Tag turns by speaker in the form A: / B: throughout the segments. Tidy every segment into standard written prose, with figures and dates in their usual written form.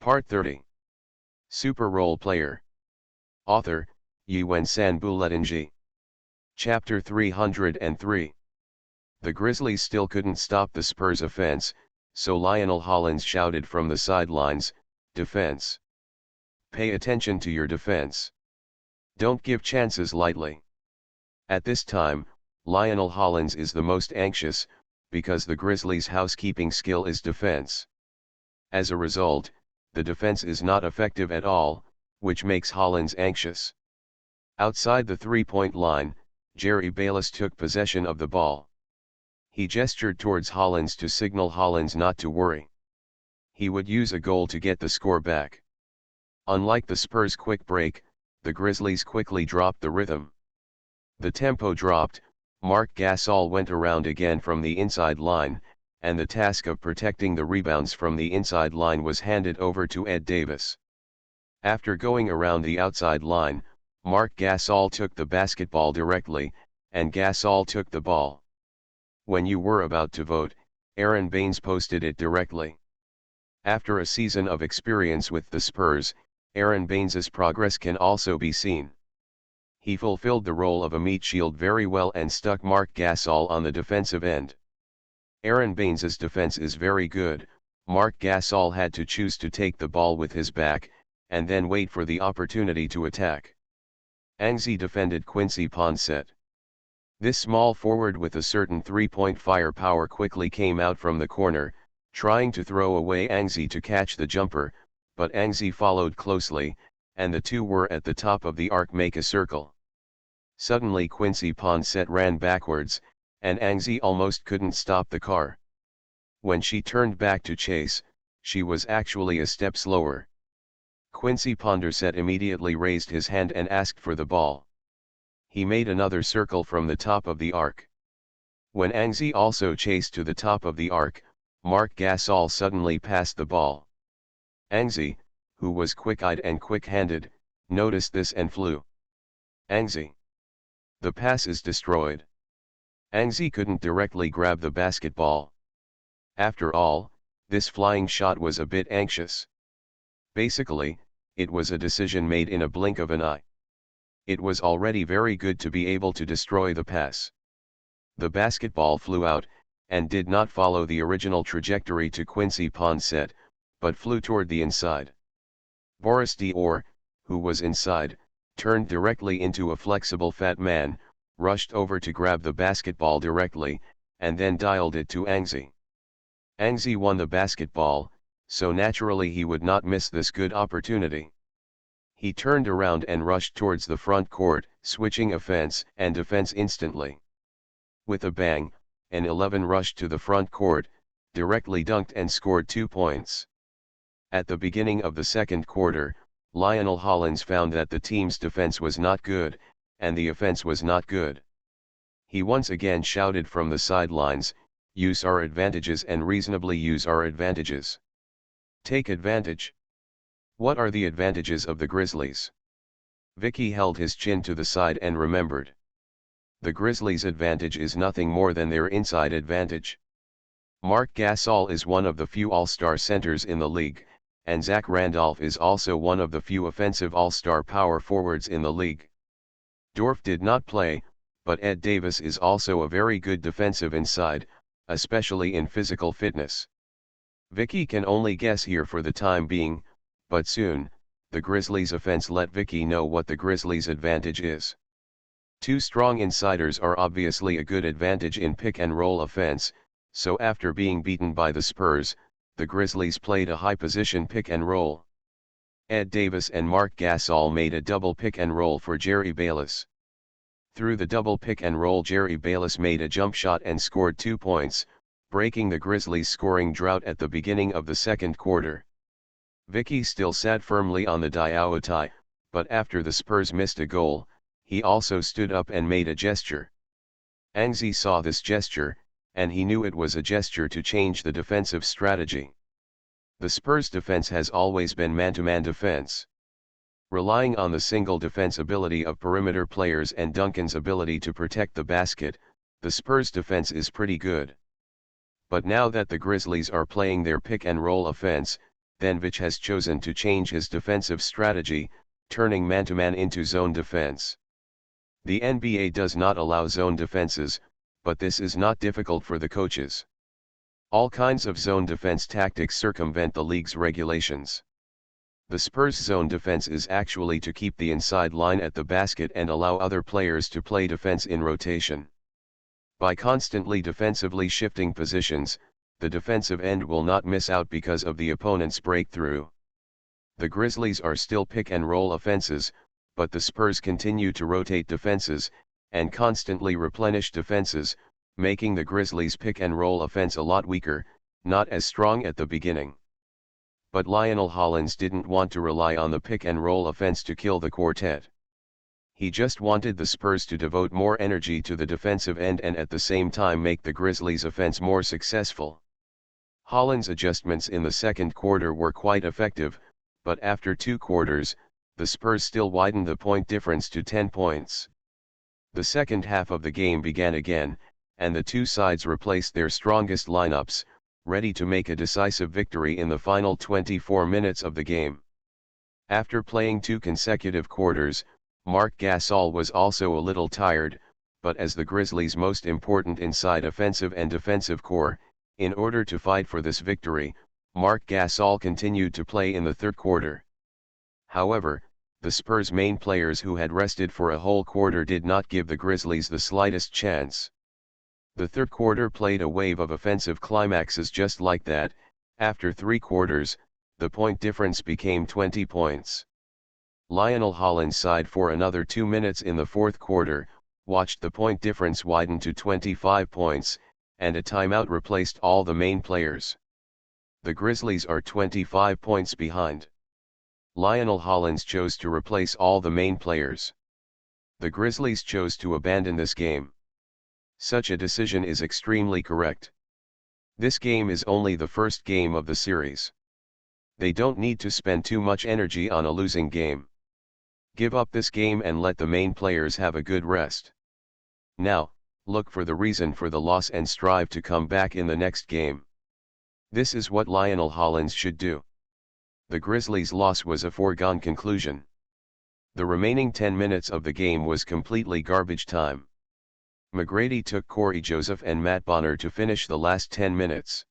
A: Part 30. Super Role Player. Author, Yuan-San Buletinji. Chapter 303. The Grizzlies still couldn't stop the Spurs' offense, so Lionel Hollins shouted from the sidelines, "Defense! Pay attention to your defense. Don't give chances lightly." At this time, Lionel Hollins is the most anxious, because the Grizzlies' housekeeping skill is defense. As a result, the defense is not effective at all, which makes Hollins anxious. Outside the three-point line, Jerry Bayless took possession of the ball. He gestured towards Hollins to signal Hollins not to worry. He would use a goal to get the score back. Unlike the Spurs' quick break, the Grizzlies quickly dropped the rhythm. The tempo dropped, Marc Gasol went around again from the inside line, and the task of protecting the rebounds from the inside line was handed over to Ed Davis. After going around the outside line, Marc Gasol took the basketball directly, and Gasol took the ball. When you were about to vote, Aaron Baines posted it directly. After a season of experience with the Spurs, Aaron Baines's progress can also be seen. He fulfilled the role of a meat shield very well and stuck Marc Gasol on the defensive end. Aaron Baines's defense is very good. Marc Gasol had to choose to take the ball with his back, and then wait for the opportunity to attack. Angzi defended Quincy Ponset. This small forward with a certain three-point firepower quickly came out from the corner, trying to throw away Angzi to catch the jumper, but Angzi followed closely, and the two were at the top of the arc make a circle. Suddenly Quincy Ponset ran backwards, and Angzi almost couldn't stop the car. When she turned back to chase, she was actually a step slower. Quincy Ponset immediately raised his hand and asked for the ball. He made another circle from the top of the arc. When Angzi also chased to the top of the arc, Marc Gasol suddenly passed the ball. Angzi, who was quick-eyed and quick-handed, noticed this and flew. Angzi. The pass is destroyed. Angzi couldn't directly grab the basketball. After all, this flying shot was a bit anxious. Basically, it was a decision made in a blink of an eye. It was already very good to be able to destroy the pass. The basketball flew out, and did not follow the original trajectory to Quincy Ponset, but flew toward the inside. Boris Dior, who was inside, turned directly into a flexible fat man, rushed over to grab the basketball directly, and then dialed it to Angzi. Angzi won the basketball, so naturally he would not miss this good opportunity. He turned around and rushed towards the front court, switching offense and defense instantly. With a bang, an 11 rushed to the front court, directly dunked and scored 2 points. At the beginning of the second quarter, Lionel Hollins found that the team's defense was not good, and the offense was not good. He once again shouted from the sidelines, "Use our advantages and reasonably use our advantages. Take advantage." What are the advantages of the Grizzlies? Vicky held his chin to the side and remembered. The Grizzlies' advantage is nothing more than their inside advantage. Marc Gasol is one of the few all-star centers in the league, and Zach Randolph is also one of the few offensive all-star power forwards in the league. Dorff did not play, but Ed Davis is also a very good defensive inside, especially in physical fitness. Vicky can only guess here for the time being, but soon, the Grizzlies' offense let Vicky know what the Grizzlies' advantage is. Two strong insiders are obviously a good advantage in pick-and-roll offense, so after being beaten by the Spurs, the Grizzlies played a high-position pick-and-roll. Ed Davis and Marc Gasol made a double pick-and-roll for Jerry Bayless. Through the double pick-and-roll, Jerry Bayless made a jump shot and scored 2 points, breaking the Grizzlies' scoring drought at the beginning of the second quarter. Vicky still sat firmly on the diaotai, but after the Spurs missed a goal, he also stood up and made a gesture. Angzi saw this gesture, and he knew it was a gesture to change the defensive strategy. The Spurs' defense has always been man-to-man defense. Relying on the single defense ability of perimeter players and Duncan's ability to protect the basket, the Spurs' defense is pretty good. But now that the Grizzlies are playing their pick-and-roll offense, then Vich has chosen to change his defensive strategy, turning man-to-man into zone defense. The NBA does not allow zone defenses, but this is not difficult for the coaches. All kinds of zone defense tactics circumvent the league's regulations. The Spurs' zone defense is actually to keep the inside line at the basket and allow other players to play defense in rotation. By constantly defensively shifting positions, the defensive end will not miss out because of the opponent's breakthrough. The Grizzlies are still pick-and-roll offenses, but the Spurs continue to rotate defenses, and constantly replenish defenses, making the Grizzlies' pick-and-roll offense a lot weaker, not as strong at the beginning. But Lionel Hollins didn't want to rely on the pick-and-roll offense to kill the quartet. He just wanted the Spurs to devote more energy to the defensive end and at the same time make the Grizzlies' offense more successful. Hollins' adjustments in the second quarter were quite effective, but after 2 quarters, the Spurs still widened the point difference to 10 points. The second half of the game began again, and the two sides replaced their strongest lineups, ready to make a decisive victory in the final 24 minutes of the game. After playing 2 consecutive quarters, Marc Gasol was also a little tired, but as the Grizzlies' most important inside offensive and defensive core, in order to fight for this victory, Marc Gasol continued to play in the third quarter. However, the Spurs' main players who had rested for a whole quarter did not give the Grizzlies the slightest chance. The third quarter played a wave of offensive climaxes just like that. After 3 quarters, the point difference became 20 points. Lionel Hollins sighed for another 2 minutes in the fourth quarter, watched the point difference widen to 25 points, and a timeout replaced all the main players. The Grizzlies are 25 points behind. Lionel Hollins chose to replace all the main players. The Grizzlies chose to abandon this game. Such a decision is extremely correct. This game is only the first game of the series. They don't need to spend too much energy on a losing game. Give up this game and let the main players have a good rest. Now, look for the reason for the loss and strive to come back in the next game. This is what Lionel Hollins should do. The Grizzlies' loss was a foregone conclusion. The remaining 10 minutes of the game was completely garbage time. McGrady took Corey Joseph and Matt Bonner to finish the last 10 minutes.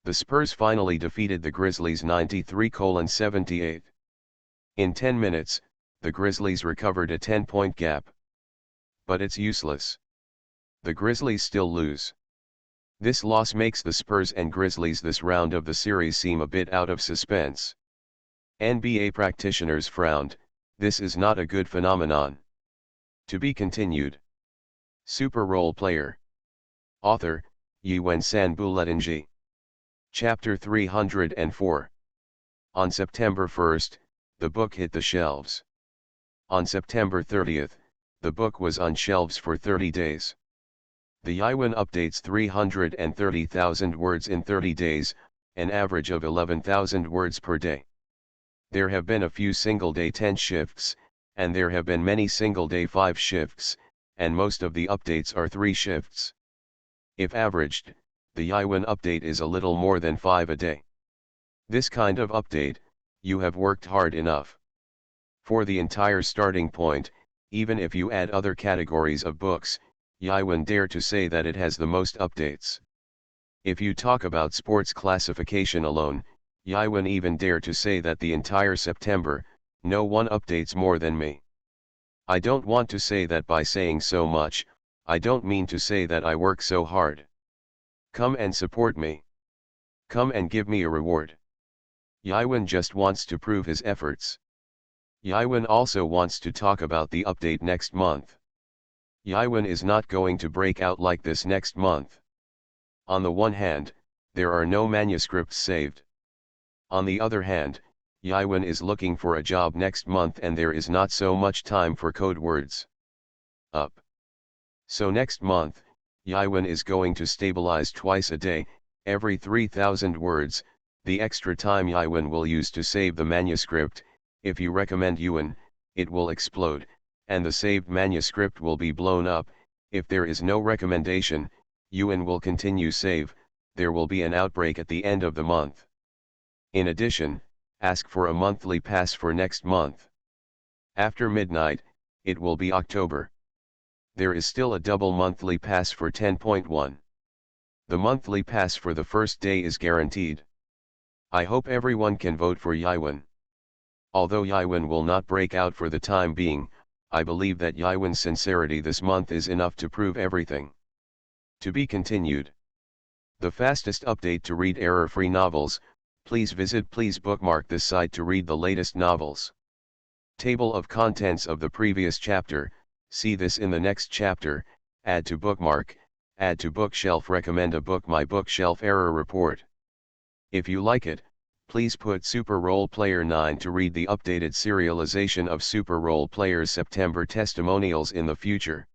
A: The Spurs finally defeated the Grizzlies 93-78. In 10 minutes, the Grizzlies recovered a 10-point gap. But it's useless. The Grizzlies still lose. This loss makes the Spurs and Grizzlies this round of the series seem a bit out of suspense. NBA practitioners frowned. This is not a good phenomenon. To be continued. Super Role Player. Author, Yuen-San Buletinji. Chapter 304. On September 1st, the book hit the shelves. On September 30th, the book was on shelves for 30 days. The Yuen updates 330,000 words in 30 days, an average of 11,000 words per day. There have been a few single-day 10 shifts, and there have been many single-day 5 shifts, and most of the updates are 3 shifts. If averaged, the Yuen update is a little more than 5 a day. This kind of update, you have worked hard enough. For the entire starting point, even if you add other categories of books, Yuen dare to say that it has the most updates. If you talk about sports classification alone, Yuen even dare to say that the entire September, no one updates more than me. I don't want to say that by saying so much, I don't mean to say that I work so hard. Come and support me. Come and give me a reward. Yuen just wants to prove his efforts. Yuen also wants to talk about the update next month. Yuen is not going to break out like this next month. On the one hand, there are no manuscripts saved. On the other hand, Yuen is looking for a job next month and there is not so much time for code words. Up. So next month, Yuen is going to stabilize twice a day, every 3,000 words, the extra time Yuen will use to save the manuscript. If you recommend Yuen, it will explode, and the saved manuscript will be blown up. If there is no recommendation, Yuen will continue save, there will be an outbreak at the end of the month. In addition, ask for a monthly pass for next month. After midnight, it will be October. There is still a double monthly pass for 10.1. The monthly pass for the first day is guaranteed. I hope everyone can vote for Yaiwen. Although Yaiwen will not break out for the time being, I believe that Yaiwen's sincerity this month is enough to prove everything. To be continued. The fastest update to read error-free novels, please bookmark this site to read the latest novels. Table of contents of the previous chapter, see this in the next chapter, add to bookmark, add to bookshelf, recommend a book, my bookshelf error report. If you like it, please put Super Role Player 9 to read the updated serialization of Super Role Player's September testimonials in the future.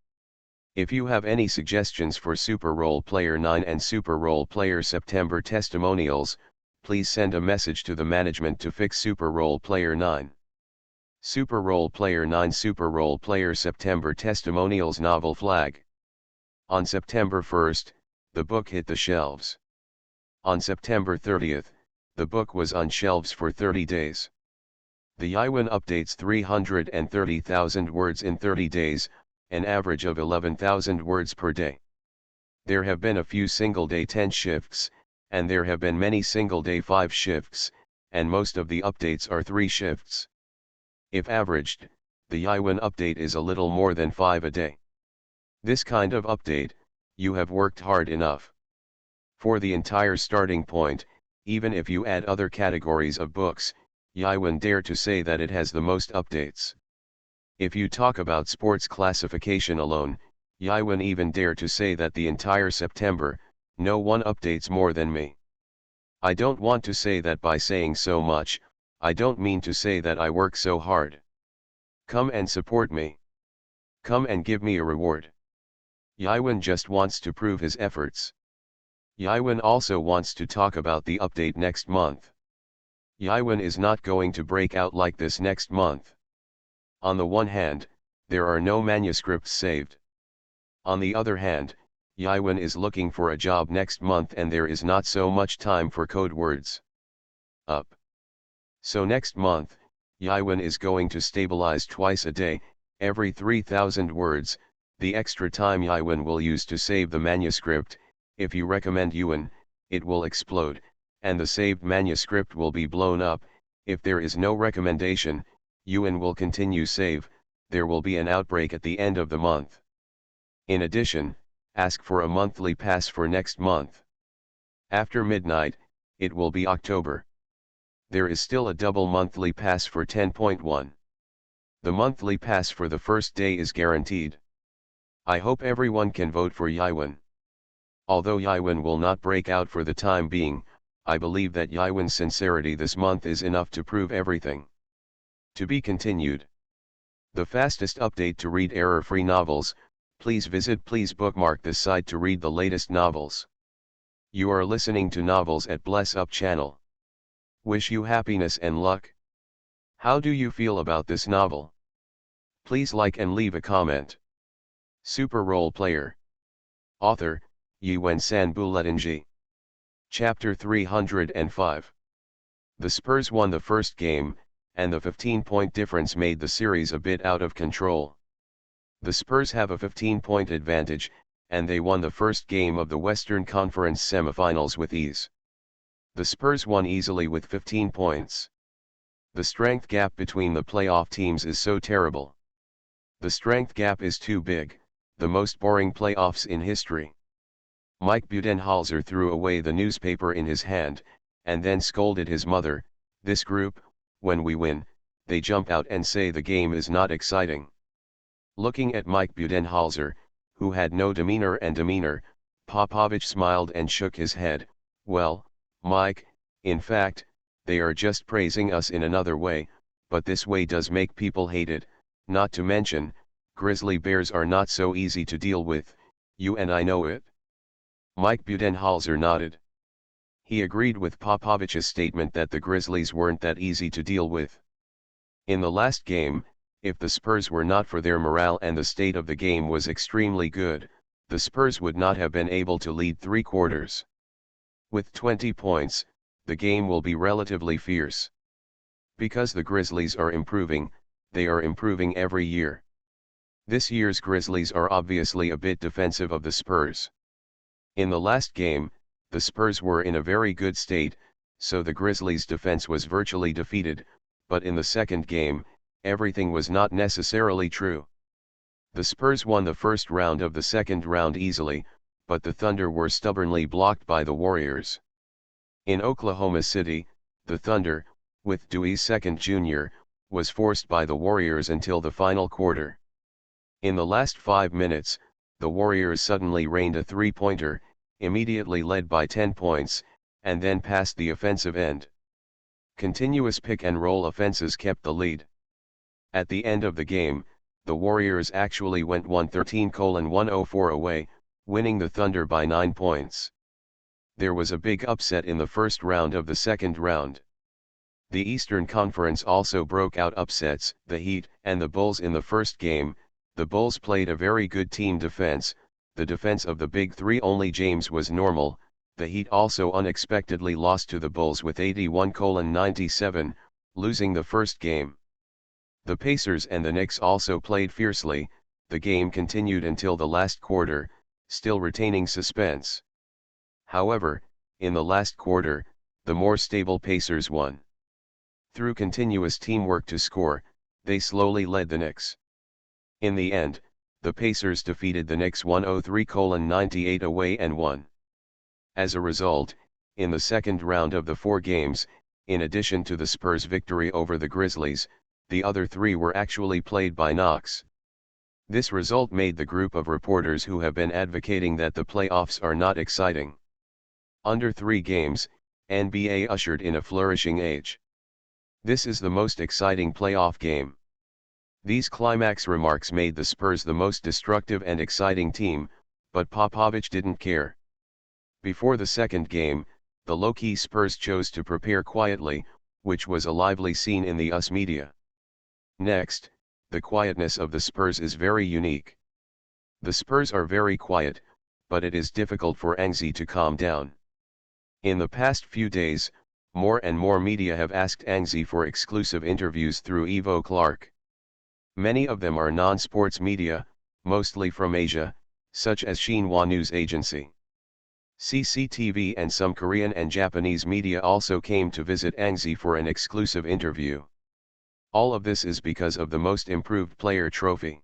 A: If you have any suggestions for Super Role Player 9 and Super Role Player September testimonials, please send a message to the management to fix Super Role Player 9. Super Role Player 9 Super Role Player September Testimonials Novel Flag. On September 1st, the book hit the shelves. On September 30th, the book was on shelves for 30 days. The Yaiwen updates 330,000 words in 30 days, an average of 11,000 words per day. There have been a few single-day 10 shifts, and there have been many single-day 5 shifts, and most of the updates are 3 shifts. If averaged, the Yaiwen update is a little more than 5 a day. This kind of update, you have worked hard enough. For the entire starting point, even if you add other categories of books, Yaiwen dare to say that it has the most updates. If you talk about sports classification alone, Yaiwen even dare to say that the entire September, no one updates more than me. I don't want to say that by saying so much, I don't mean to say that I work so hard. Come and support me. Come and give me a reward. Yaiwen just wants to prove his efforts. Yaiwen also wants to talk about the update next month. Yaiwen is not going to break out like this next month. On the one hand, there are no manuscripts saved. On the other hand, Yaiwen is looking for a job next month and there is not so much time for code words. Up. So next month, Yaiwen is going to stabilize twice a day, every 3,000 words, the extra time Yaiwen will use to save the manuscript. If you recommend Yuan, it will explode, and the saved manuscript will be blown up. If there is no recommendation, Yuan will continue save, there will be an outbreak at the end of the month. In addition, ask for a monthly pass for next month. After midnight, it will be October. There is still a double monthly pass for 10.1. The monthly pass for the first day is guaranteed. I hope everyone can vote for Yaiwen. Although Yaiwen will not break out for the time being, I believe that Yaiwen's sincerity this month is enough to prove everything. To be continued. The fastest update to read error-free novels, please bookmark this site to read the latest novels. You are listening to Novels at Bless Up channel. Wish you happiness and luck. How do you feel about this novel? Please like and leave a comment. Super Role Player. Author, Yiwen Sanbuletinji. Chapter 305. The Spurs won the first game, and the 15-point difference made the series a bit out of control. The Spurs have a 15-point advantage, and they won the first game of the Western Conference semifinals with ease. The Spurs won easily with 15 points. The strength gap between the playoff teams is so terrible. The strength gap is too big, the most boring playoffs in history. Mike Budenholzer threw away the newspaper in his hand, and then scolded his mother. This group, when we win, they jump out and say the game is not exciting. Looking at Mike Budenholzer, who had no demeanor, Popovich smiled and shook his head. Well, Mike, in fact, they are just praising us in another way, but this way does make people hate it, not to mention, grizzly bears are not so easy to deal with, you and I know it. Mike Budenholzer nodded. He agreed with Popovich's statement that the Grizzlies weren't that easy to deal with. In the last game, if the Spurs were not for their morale and the state of the game was extremely good, the Spurs would not have been able to lead 3 quarters. With 20 points, the game will be relatively fierce. Because the Grizzlies are improving, they are improving every year. This year's Grizzlies are obviously a bit defensive of the Spurs. In the last game, the Spurs were in a very good state, so the Grizzlies' defense was virtually defeated, but in the second game, everything was not necessarily true. The Spurs won the first round of the second round easily, but the Thunder were stubbornly blocked by the Warriors. In Oklahoma City, the Thunder, with Dewey's second junior, was forced by the Warriors until the final quarter. In the last 5 minutes, the Warriors suddenly rained a three-pointer, immediately led by 10 points, and then passed the offensive end. Continuous pick-and-roll offenses kept the lead. At the end of the game, the Warriors actually went 113-104 away, winning the Thunder by 9 points. There was a big upset in the first round of the second round. The Eastern Conference also broke out upsets, the Heat and the Bulls in the first game. The Bulls played a very good team defense, the defense of the Big Three only James was normal. The Heat also unexpectedly lost to the Bulls with 81-97, losing the first game. The Pacers and the Knicks also played fiercely. The game continued until the last quarter, still retaining suspense. However, in the last quarter, the more stable Pacers won. Through continuous teamwork to score, they slowly led the Knicks. In the end, the Pacers defeated the Knicks 103-98 away and won. As a result, in the second round of the 4 games, in addition to the Spurs' victory over the Grizzlies, the other 3 were actually played by Knox. This result made the group of reporters who have been advocating that the playoffs are not exciting. Under 3 games, NBA ushered in a flourishing age. This is the most exciting playoff game. These climax remarks made the Spurs the most destructive and exciting team, but Popovich didn't care. Before the second game, the low-key Spurs chose to prepare quietly, which was a lively scene in the US media. Next, the quietness of the Spurs is very unique. The Spurs are very quiet, but it is difficult for Anxi to calm down. In the past few days, more and more media have asked Anxi for exclusive interviews through Evo Clark. Many of them are non-sports media, mostly from Asia, such as Shinhwa News Agency. CCTV and some Korean and Japanese media also came to visit Anxi for an exclusive interview. All of this is because of the Most Improved Player trophy.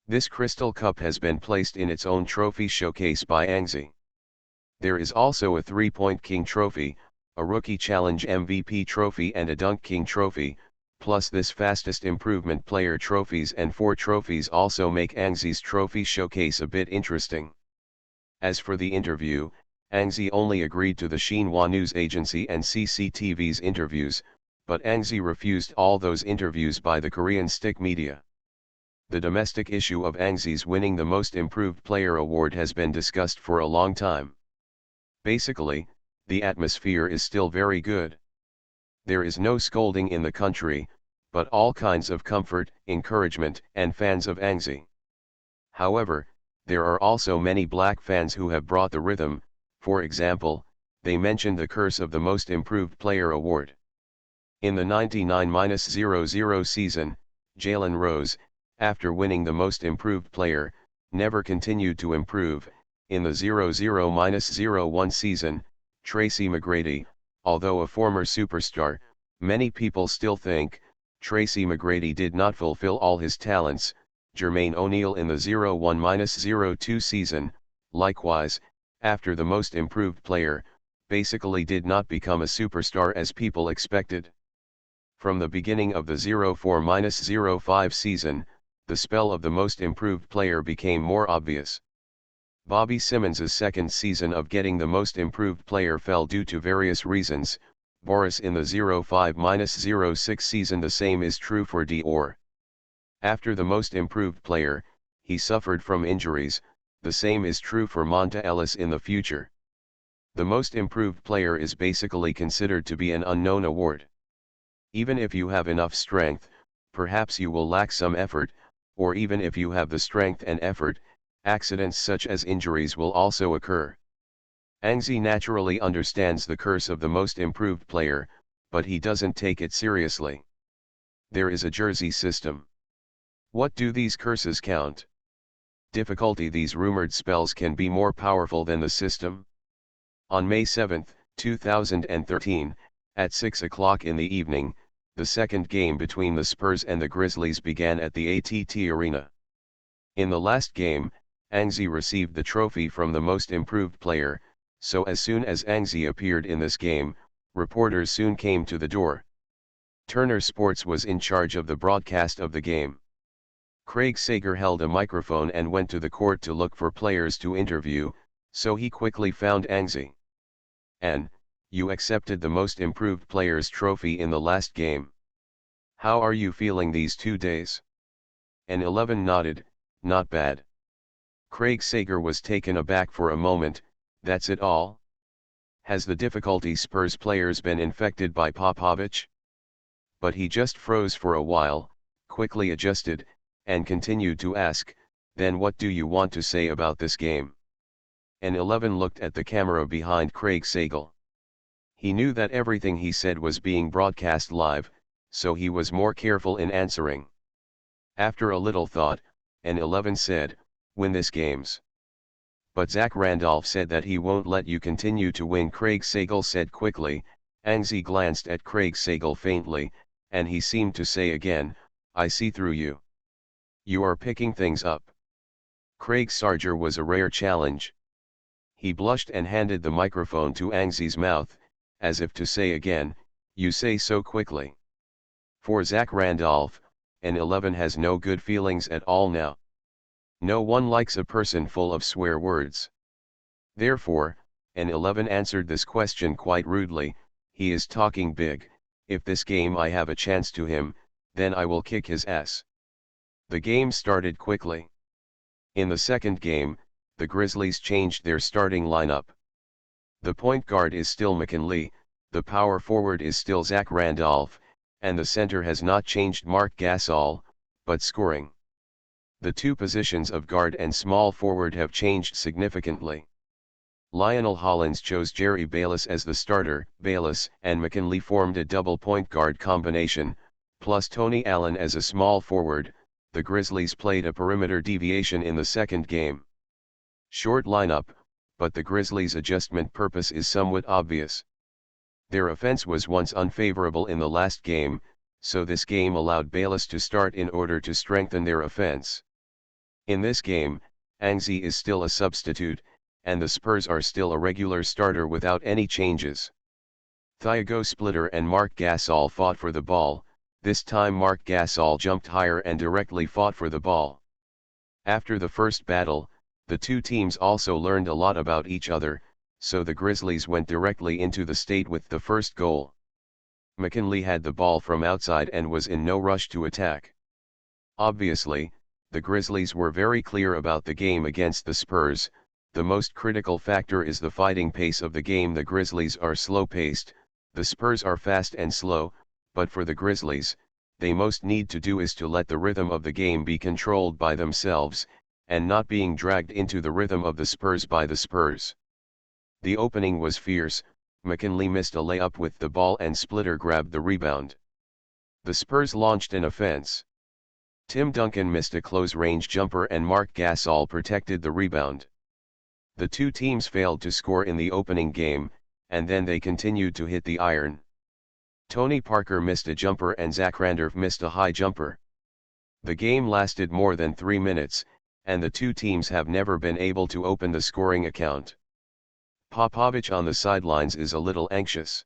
A: This crystal cup has been placed in its own trophy showcase by Anxi. There is also a 3-Point King trophy, a Rookie Challenge MVP trophy and a Dunk King trophy, plus this Fastest Improvement Player trophies, and 4 trophies also make Anxi's trophy showcase a bit interesting. As for the interview, Anxi only agreed to the Shinhwa News Agency and CCTV's interviews, but Anxi refused all those interviews by the Korean stick media. The domestic issue of Anxi's winning the Most Improved Player award has been discussed for a long time. Basically, the atmosphere is still very good. There is no scolding in the country, but all kinds of comfort, encouragement, and fans of Anxi. However, there are also many black fans who have brought the rhythm. For example, they mentioned the curse of the Most Improved Player award. In the 99-00 season, Jalen Rose, after winning the Most Improved Player, never continued to improve. In the 00-01 season, Tracy McGrady, although a former superstar, many people still think Tracy McGrady did not fulfill all his talents. Jermaine O'Neal in the 01-02 season, likewise, after the Most Improved Player, basically did not become a superstar as people expected. From the beginning of the 04-05 season, the spell of the Most Improved Player became more obvious. Bobby Simmons' second season of getting the Most Improved Player fell due to various reasons. Boris in the 05-06 season. The same is true for Dior. After the Most Improved Player, he suffered from injuries. The same is true for Monta Ellis in the future. The Most Improved Player is basically considered to be an unknown award. Even if you have enough strength, perhaps you will lack some effort, or even if you have the strength and effort, accidents such as injuries will also occur. Angzi naturally understands the curse of the most improved player, but he doesn't take it seriously. There is a jersey system. What do these curses count? Difficulty. These rumored spells can be more powerful than the system. On May 7, 2013, at 6 o'clock in the evening, the second game between the Spurs and the Grizzlies began at the ATT Arena. In the last game, Angzi received the trophy from the most improved player, so as soon as Angzi appeared in this game, reporters soon came to the door. Turner Sports was in charge of the broadcast of the game. Craig Sager held a microphone and went to the court to look for players to interview, so he quickly found Angzi. "And, you accepted the most improved player's trophy in the last game. How are you feeling these 2 days?" An 11 nodded, "Not bad." Craig Sager was taken aback for a moment. "That's it all? Has the difficulty Spurs players been infected by Popovich?" But he just froze for a while, quickly adjusted, and continued to ask, "Then what do you want to say about this game?" An 11 looked at the camera behind Craig Sager. He knew that everything he said was being broadcast live, so he was more careful in answering. After a little thought, an 11 said, "Win this games." "But Zach Randolph said that he won't let you continue to win," Craig Sager said quickly. Angzi glanced at Craig Sager faintly, and he seemed to say again, "I see through you. You are picking things up." Craig Sager was a rare challenge. He blushed and handed the microphone to Angzi's mouth, as if to say again, "You say so quickly." For Zach Randolph, an 11 has no good feelings at all now. No one likes a person full of swear words. Therefore, an 11 answered this question quite rudely. "He is talking big. If this game I have a chance to him, then I will kick his ass." The game started quickly. In the second game, the Grizzlies changed their starting lineup. The point guard is still McKinley, the power forward is still Zach Randolph, and the center has not changed, Marc Gasol, but scoring. The two positions of guard and small forward have changed significantly. Lionel Hollins chose Jerry Bayless as the starter. Bayless and McKinley formed a double point guard combination, plus Tony Allen as a small forward. The Grizzlies played a perimeter deviation in the second game. Short lineup, but the Grizzlies' adjustment purpose is somewhat obvious. Their offense was once unfavorable in the last game, so this game allowed Bayless to start in order to strengthen their offense. In this game, Angzi is still a substitute, and the Spurs are still a regular starter without any changes. Thiago Splitter and Marc Gasol fought for the ball. This time Marc Gasol jumped higher and directly fought for the ball. After the first battle, the two teams also learned a lot about each other, so the Grizzlies went directly into the state with the first goal. McKinley had the ball from outside and was in no rush to attack. Obviously, the Grizzlies were very clear about the game against the Spurs. The most critical factor is the fighting pace of the game. The Grizzlies are slow-paced, the Spurs are fast and slow, but for the Grizzlies, they most need to do is to let the rhythm of the game be controlled by themselves, and not being dragged into the rhythm of the Spurs by the Spurs. The opening was fierce. McKinley missed a layup with the ball and Splitter grabbed the rebound. The Spurs launched an offense. Tim Duncan missed a close-range jumper and Marc Gasol protected the rebound. The two teams failed to score in the opening game, and then they continued to hit the iron. Tony Parker missed a jumper and Zach Randolph missed a high jumper. The game lasted more than 3 minutes, and the two teams have never been able to open the scoring account. Popovich on the sidelines is a little anxious.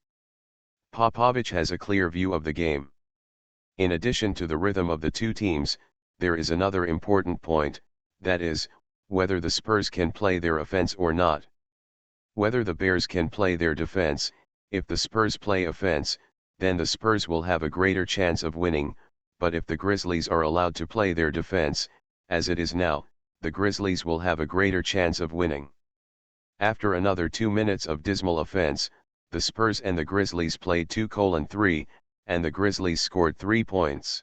A: Popovich has a clear view of the game. In addition to the rhythm of the two teams, there is another important point, that is, whether the Spurs can play their offense or not. Whether the Bears can play their defense. If the Spurs play offense, then the Spurs will have a greater chance of winning, but if the Grizzlies are allowed to play their defense, as it is now, the Grizzlies will have a greater chance of winning. After another 2 minutes of dismal offense, the Spurs and the Grizzlies played 2:3, and the Grizzlies scored 3 points.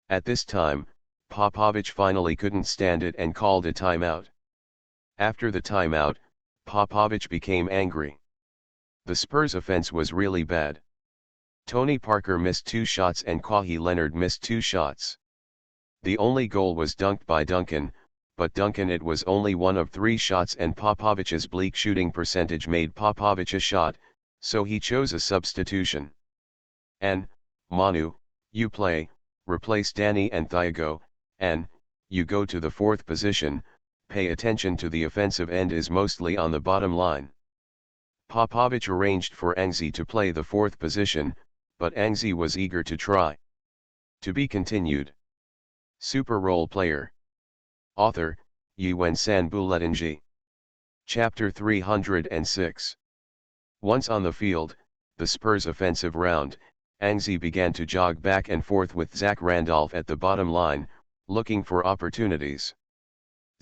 A: At this time, Popovich finally couldn't stand it and called a timeout. After the timeout, Popovich became angry. The Spurs' offense was really bad. Tony Parker missed 2 shots and Kawhi Leonard missed 2 shots. The only goal was dunked by Duncan, but Duncan it was only 1 of 3 shots and Popovich's bleak shooting percentage made Popovich a shot, so he chose a substitution. And, Manu, you play, replace Danny and Thiago, and, you go to the 4th position, pay attention to the offensive end is mostly on the bottom line. Popovich arranged for Angzi to play the 4th position, but Angzi was eager to try. To be continued. Super Role Player. Author, Yuen Sanbuletinji. Chapter 306. Once on the field, the Spurs' offensive round, Angzi began to jog back and forth with Zach Randolph at the bottom line, looking for opportunities.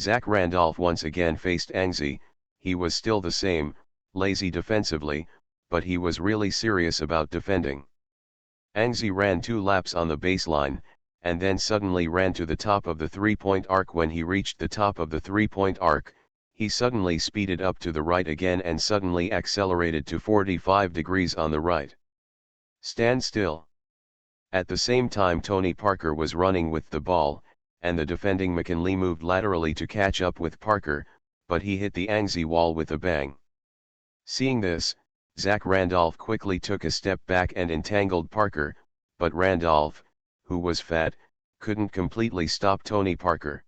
A: Zach Randolph once again faced Angzi. He was still the same, lazy defensively, but he was really serious about defending. Angzi ran 2 laps on the baseline, and then suddenly ran to the top of the 3-point arc. When he reached the top of the 3-point arc, he suddenly speeded up to the right again and suddenly accelerated to 45 degrees on the right. Stand still. At the same time Tony Parker was running with the ball, and the defending McKinley moved laterally to catch up with Parker, but he hit the Angzi wall with a bang. Seeing this, Zach Randolph quickly took a step back and entangled Parker, but Randolph, who was fat, couldn't completely stop Tony Parker.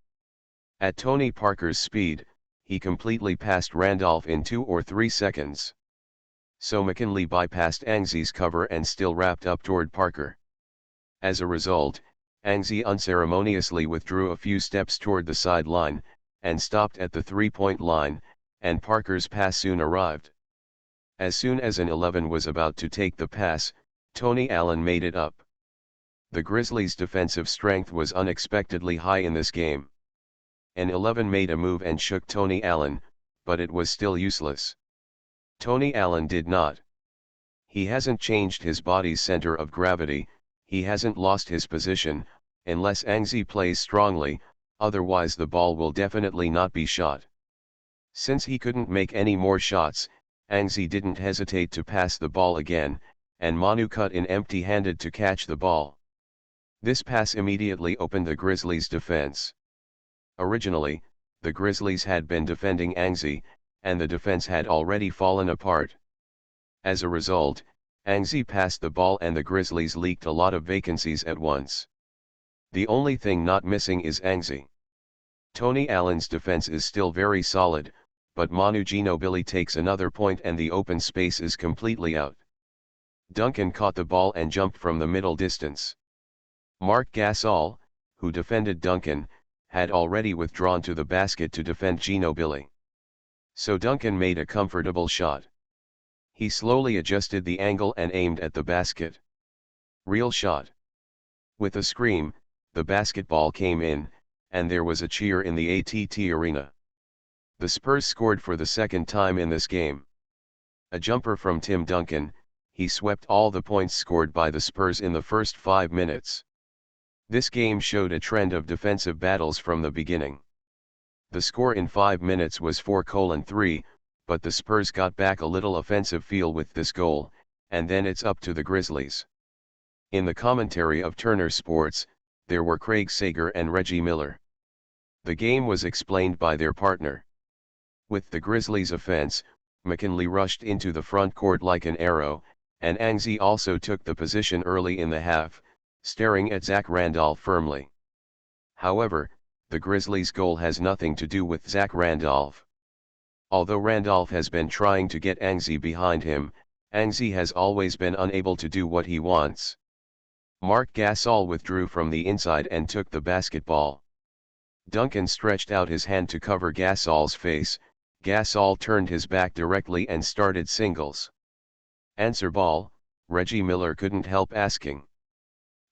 A: At Tony Parker's speed, he completely passed Randolph in 2 or 3 seconds. So McKinley bypassed Angzi's cover and still wrapped up toward Parker. As a result, Angzi unceremoniously withdrew a few steps toward the sideline, and stopped at the 3-point line, and Parker's pass soon arrived. As soon as an 11 was about to take the pass, Tony Allen made it up. The Grizzlies' defensive strength was unexpectedly high in this game. An 11 made a move and shook Tony Allen, but it was still useless. Tony Allen did not. He hasn't changed his body's center of gravity, he hasn't lost his position, unless Angzi plays strongly, otherwise the ball will definitely not be shot. Since he couldn't make any more shots, Angzi didn't hesitate to pass the ball again, and Manu cut in empty-handed to catch the ball. This pass immediately opened the Grizzlies' defense. Originally, the Grizzlies had been defending Angzi, and the defense had already fallen apart. As a result, Angzi passed the ball and the Grizzlies leaked a lot of vacancies at once. The only thing not missing is Angzi. Tony Allen's defense is still very solid, but Manu Ginobili takes another point and the open space is completely out. Duncan caught the ball and jumped from the middle distance. Marc Gasol, who defended Duncan, had already withdrawn to the basket to defend Ginobili. So Duncan made a comfortable shot. He slowly adjusted the angle and aimed at the basket. Real shot. With a scream, the basketball came in, and there was a cheer in the AT&T Arena. The Spurs scored for the 2nd time in this game. A jumper from Tim Duncan, he swept all the points scored by the Spurs in the first 5 minutes. This game showed a trend of defensive battles from the beginning. The score in 5 minutes was 4-3, but the Spurs got back a little offensive feel with this goal, and then it's up to the Grizzlies. In the commentary of Turner Sports, there were Craig Sager and Reggie Miller. The game was explained by their partner. With the Grizzlies' offense, McKinley rushed into the front court like an arrow, and Angzi also took the position early in the half, staring at Zach Randolph firmly. However, the Grizzlies' goal has nothing to do with Zach Randolph. Although Randolph has been trying to get Angzi behind him, Angzi has always been unable to do what he wants. Marc Gasol withdrew from the inside and took the basketball. Duncan stretched out his hand to cover Gasol's face. Gasol turned his back directly and started singles. Answer ball, Reggie Miller couldn't help asking.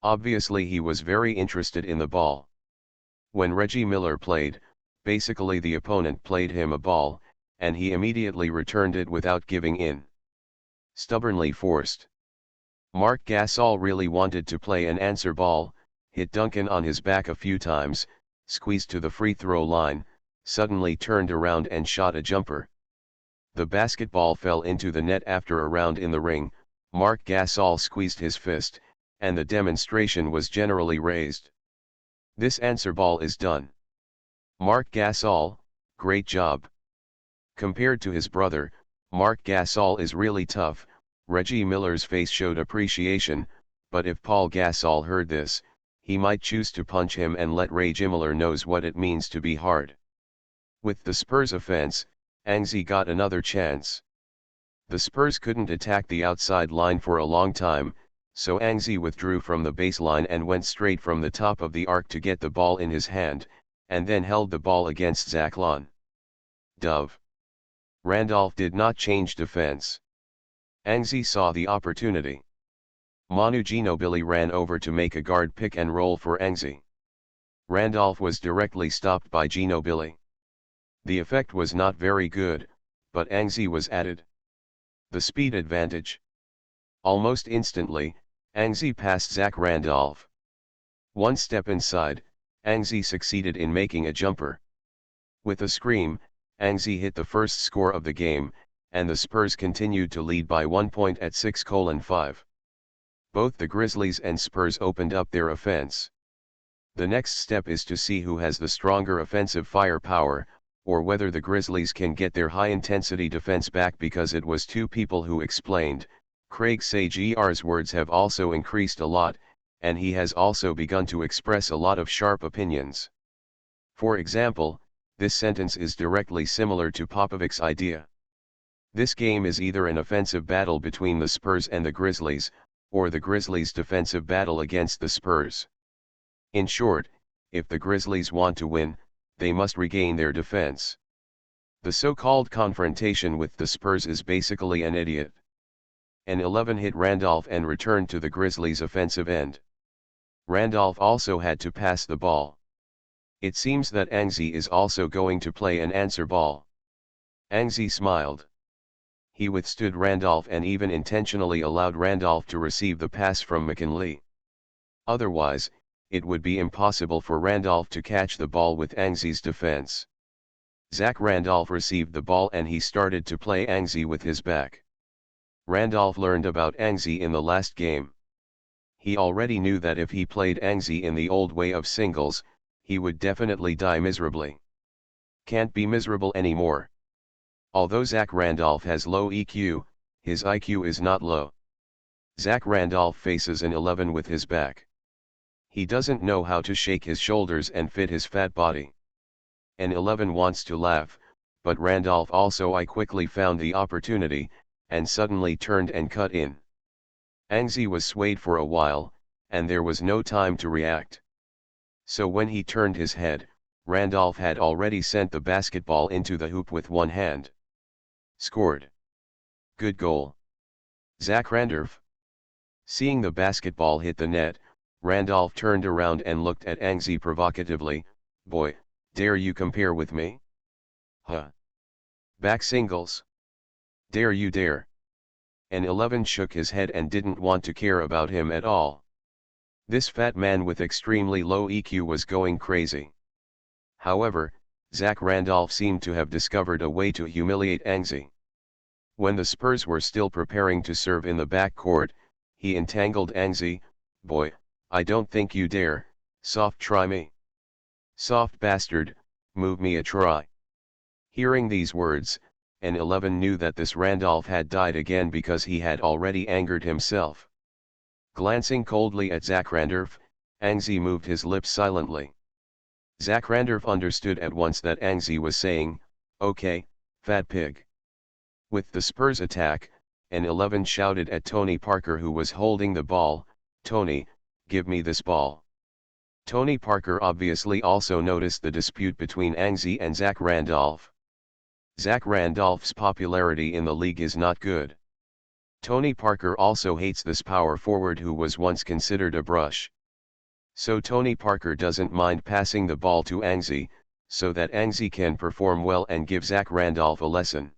A: Obviously he was very interested in the ball. When Reggie Miller played, basically the opponent played him a ball, and he immediately returned it without giving in. Stubbornly forced. Marc Gasol really wanted to play an answer ball, hit Duncan on his back a few times, squeezed to the free throw line, suddenly turned around and shot a jumper. The basketball fell into the net after a round in the ring. Marc Gasol squeezed his fist, and the demonstration was generally raised. This answer ball is done. Marc Gasol, great job. Compared to his brother, Marc Gasol is really tough. Reggie Miller's face showed appreciation, but if Paul Gasol heard this, he might choose to punch him and let Reggie Miller knows what it means to be hard. With the Spurs offense, Anzi got another chance. The Spurs couldn't attack the outside line for a long time, so Anzi withdrew from the baseline and went straight from the top of the arc to get the ball in his hand, and then held the ball against Zach Lon. Dove. Randolph did not change defense. Anzi saw the opportunity. Manu Ginobili ran over to make a guard pick and roll for Anzi. Randolph was directly stopped by Ginobili. The effect was not very good, but Anzi was added. The speed advantage. Almost instantly, Anzi passed Zach Randolph. One step inside, Anzi succeeded in making a jumper. With a scream, Anzi hit the first score of the game, and the Spurs continued to lead by 1 point at 6:5. Both the Grizzlies and Spurs opened up their offense. The next step is to see who has the stronger offensive firepower, or whether the Grizzlies can get their high-intensity defense back, because it was two people who explained. Craig Sager's words have also increased a lot, and he has also begun to express a lot of sharp opinions. For example, this sentence is directly similar to Popovic's idea. This game is either an offensive battle between the Spurs and the Grizzlies, or the Grizzlies' defensive battle against the Spurs. In short, if the Grizzlies want to win, they must regain their defense. The so-called confrontation with the Spurs is basically an idiot. An 11 hit Randolph and returned to the Grizzlies' offensive end. Randolph also had to pass the ball. It seems that Anzi is also going to play an answer ball. Anzi smiled. He withstood Randolph and even intentionally allowed Randolph to receive the pass from McKinley. Otherwise, it would be impossible for Randolph to catch the ball with Anzi's defense. Zach Randolph received the ball and he started to play Anzi with his back. Randolph learned about Anzi in the last game. He already knew that if he played Anzi in the old way of singles, he would definitely die miserably. Can't be miserable anymore. Although Zach Randolph has low EQ, his IQ is not low. Zach Randolph faces an 11 with his back. He doesn't know how to shake his shoulders and fit his fat body. An 11 wants to laugh, but Randolph also quickly found the opportunity, and suddenly turned and cut in. Anzi was swayed for a while, and there was no time to react. So when he turned his head, Randolph had already sent the basketball into the hoop with one hand. Scored. Good goal. Zach Randolph. Seeing the basketball hit the net, Randolph turned around and looked at Anzi provocatively. Boy, dare you compare with me? Huh. Back singles. Dare you dare. An 11 shook his head and didn't want to care about him at all. This fat man with extremely low EQ was going crazy. However, Zach Randolph seemed to have discovered a way to humiliate Anzi. When the Spurs were still preparing to serve in the backcourt, he entangled Anzi. Boy, I don't think you dare, soft try me. Soft bastard, move me a try. Hearing these words, an 11 knew that this Randolph had died again because he had already angered himself. Glancing coldly at Zach Randolph, Anzi moved his lips silently. Zach Randolph understood at once that Anzi was saying, "Okay, fat pig." With the Spurs attack, an 11 shouted at Tony Parker, who was holding the ball, "Tony, give me this ball." Tony Parker obviously also noticed the dispute between Anzi and Zach Randolph. Zach Randolph's popularity in the league is not good. Tony Parker also hates this power forward who was once considered a brush. So Tony Parker doesn't mind passing the ball to Anzi, so that Anzi can perform well and give Zach Randolph a lesson.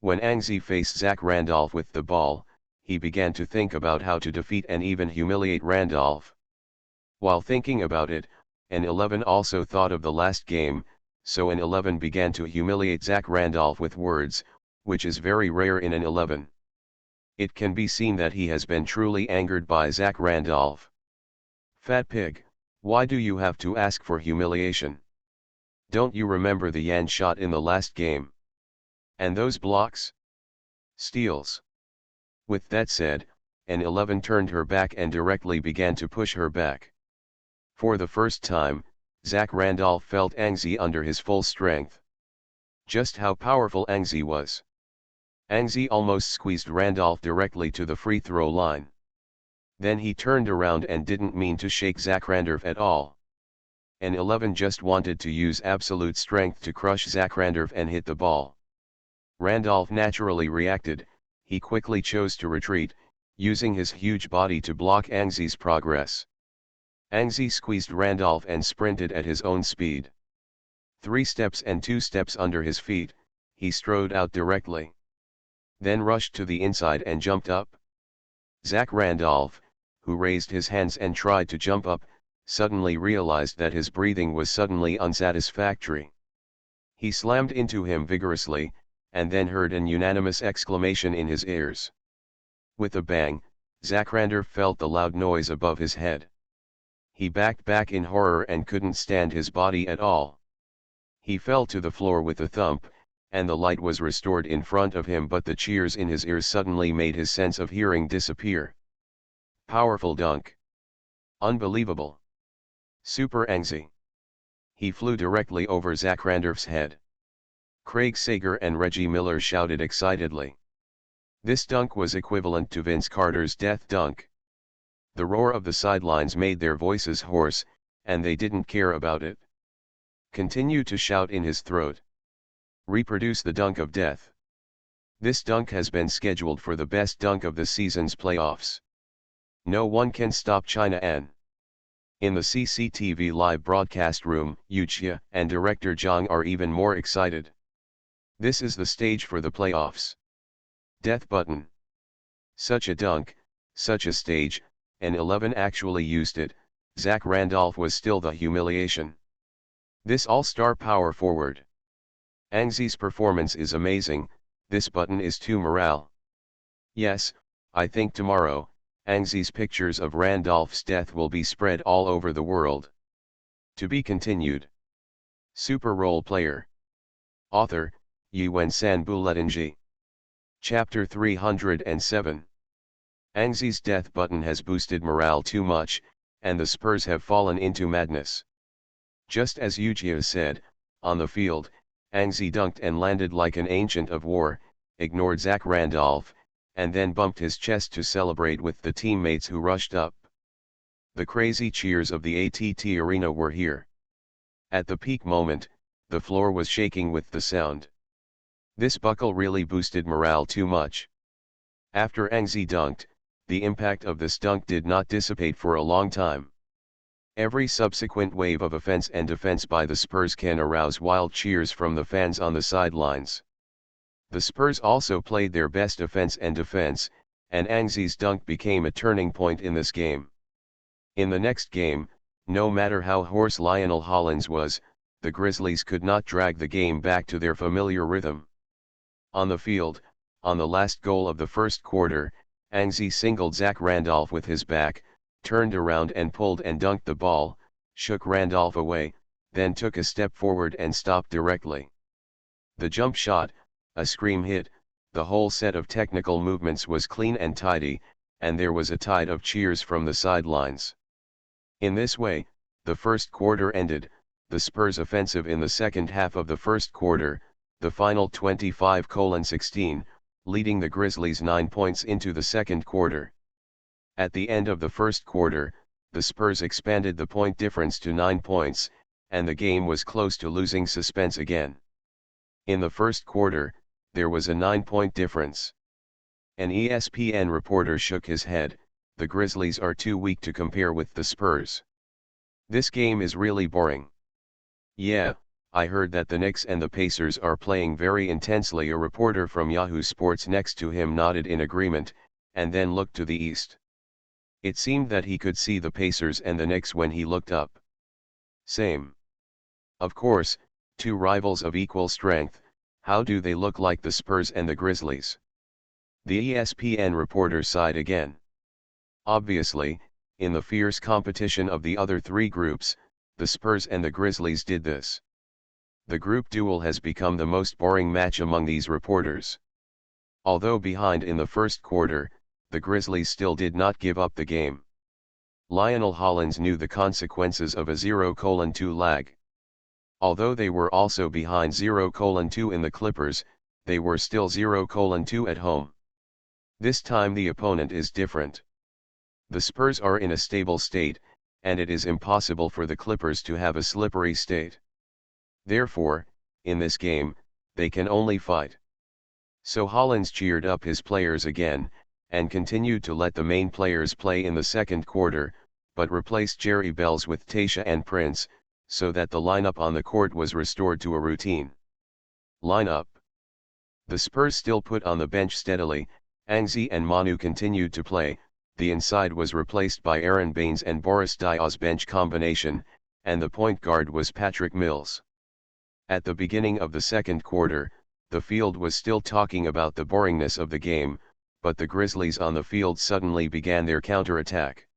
A: When Anzi faced Zach Randolph with the ball, he began to think about how to defeat and even humiliate Randolph. While thinking about it, an 11 also thought of the last game, so an 11 began to humiliate Zach Randolph with words. which is very rare in an 11. It can be seen that he has been truly angered by Zach Randolph. Fat pig, why do you have to ask for humiliation? Don't you remember the Yan shot in the last game? And those blocks? Steals. With that said, an 11 turned her back and directly began to push her back. For the first time, Zach Randolph felt Angzi under his full strength. Just how powerful Angzi was. Angzi almost squeezed Randolph directly to the free throw line. Then he turned around and didn't mean to shake Zach Randolph at all. An 11 just wanted to use absolute strength to crush Zach Randolph and hit the ball. Randolph naturally reacted, he quickly chose to retreat, using his huge body to block Angzi's progress. Angzi squeezed Randolph and sprinted at his own speed. 3 steps and 2 steps under his feet, he strode out directly. Then rushed to the inside and jumped up. Zach Randolph, who raised his hands and tried to jump up, suddenly realized that his breathing was suddenly unsatisfactory. He slammed into him vigorously, and then heard an unanimous exclamation in his ears. With a bang, Zach Randolph felt the loud noise above his head. He backed back in horror and couldn't stand his body at all. He fell to the floor with a thump, and the light was restored in front of him, but the cheers in his ears suddenly made his sense of hearing disappear. Powerful dunk. Unbelievable. Super Angzi. He flew directly over Zach Randolph's head. Craig Sager and Reggie Miller shouted excitedly. This dunk was equivalent to Vince Carter's death dunk. The roar of the sidelines made their voices hoarse, and they didn't care about it. Continue to shout in his throat. Reproduce the dunk of death. This dunk has been scheduled for the best dunk of the season's playoffs. No one can stop China An. In the CCTV live broadcast room, Yuchia and director Zhang are even more excited. This is the stage for the playoffs. Death button. Such a dunk, such a stage, an 11 actually used it. Zach Randolph was still the humiliation. This all-star power forward. Angzi's performance is amazing, this button is too morale. Yes, I think tomorrow, Angzi's pictures of Randolph's death will be spread all over the world. To be continued. Super Role Player. Author, Yuan San Buletinji. Chapter 307. Angzi's death button has boosted morale too much, and the Spurs have fallen into madness. Just as Yuchia said, on the field, Angzi dunked and landed like an ancient of war, ignored Zach Randolph, and then bumped his chest to celebrate with the teammates who rushed up. The crazy cheers of the ATT arena were here. At the peak moment, the floor was shaking with the sound. This buckle really boosted morale too much. After Angzi dunked, the impact of this dunk did not dissipate for a long time. Every subsequent wave of offense and defense by the Spurs can arouse wild cheers from the fans on the sidelines. The Spurs also played their best offense and defense, and Angzi's dunk became a turning point in this game. In the next game, no matter how hoarse Lionel Hollins was, the Grizzlies could not drag the game back to their familiar rhythm. On the field, on the last goal of the first quarter, Angzi singled Zach Randolph with his back, turned around and pulled and dunked the ball, shook Randolph away, then took a step forward and stopped directly. The jump shot, a scream hit, the whole set of technical movements was clean and tidy, and there was a tide of cheers from the sidelines. In this way, the first quarter ended, the Spurs offensive in the second half of the first quarter, the final 25-16, leading the Grizzlies 9 points into the second quarter. At the end of the first quarter, the Spurs expanded the point difference to 9 points, and the game was close to losing suspense again. In the first quarter, there was a 9-point difference. An ESPN reporter shook his head, the Grizzlies are too weak to compare with the Spurs. This game is really boring. Yeah, I heard that the Knicks and the Pacers are playing very intensely. A reporter from Yahoo Sports next to him nodded in agreement, and then looked to the east. It seemed that he could see the Pacers and the Knicks when he looked up. Same. Of course, two rivals of equal strength, How do they look like the Spurs and the Grizzlies? The ESPN reporter sighed again. Obviously, in the fierce competition of the other three groups, the Spurs and the Grizzlies did this. The group duel has become the most boring match among these reporters. Although behind in the first quarter, the Grizzlies still did not give up the game. Lionel Hollins knew the consequences of a 0:2 lag. Although they were also behind 0:2 in the Clippers, they were still 0:2 at home. This time the opponent is different. The Spurs are in a stable state, and it is impossible for the Clippers to have a slippery state. Therefore, in this game, they can only fight. So Hollins cheered up his players again, and continued to let the main players play in the second quarter, but replaced Jerry Bells with Tasha and Prince, so that the lineup on the court was restored to a routine lineup. The Spurs still put on the bench steadily. Angzi and Manu continued to play. The inside was replaced by Aaron Baines and Boris Diaw's bench combination, and the point guard was Patrick Mills. At the beginning of the second quarter, the field was still talking about the boringness of the game, but the Grizzlies on the field suddenly began their counterattack.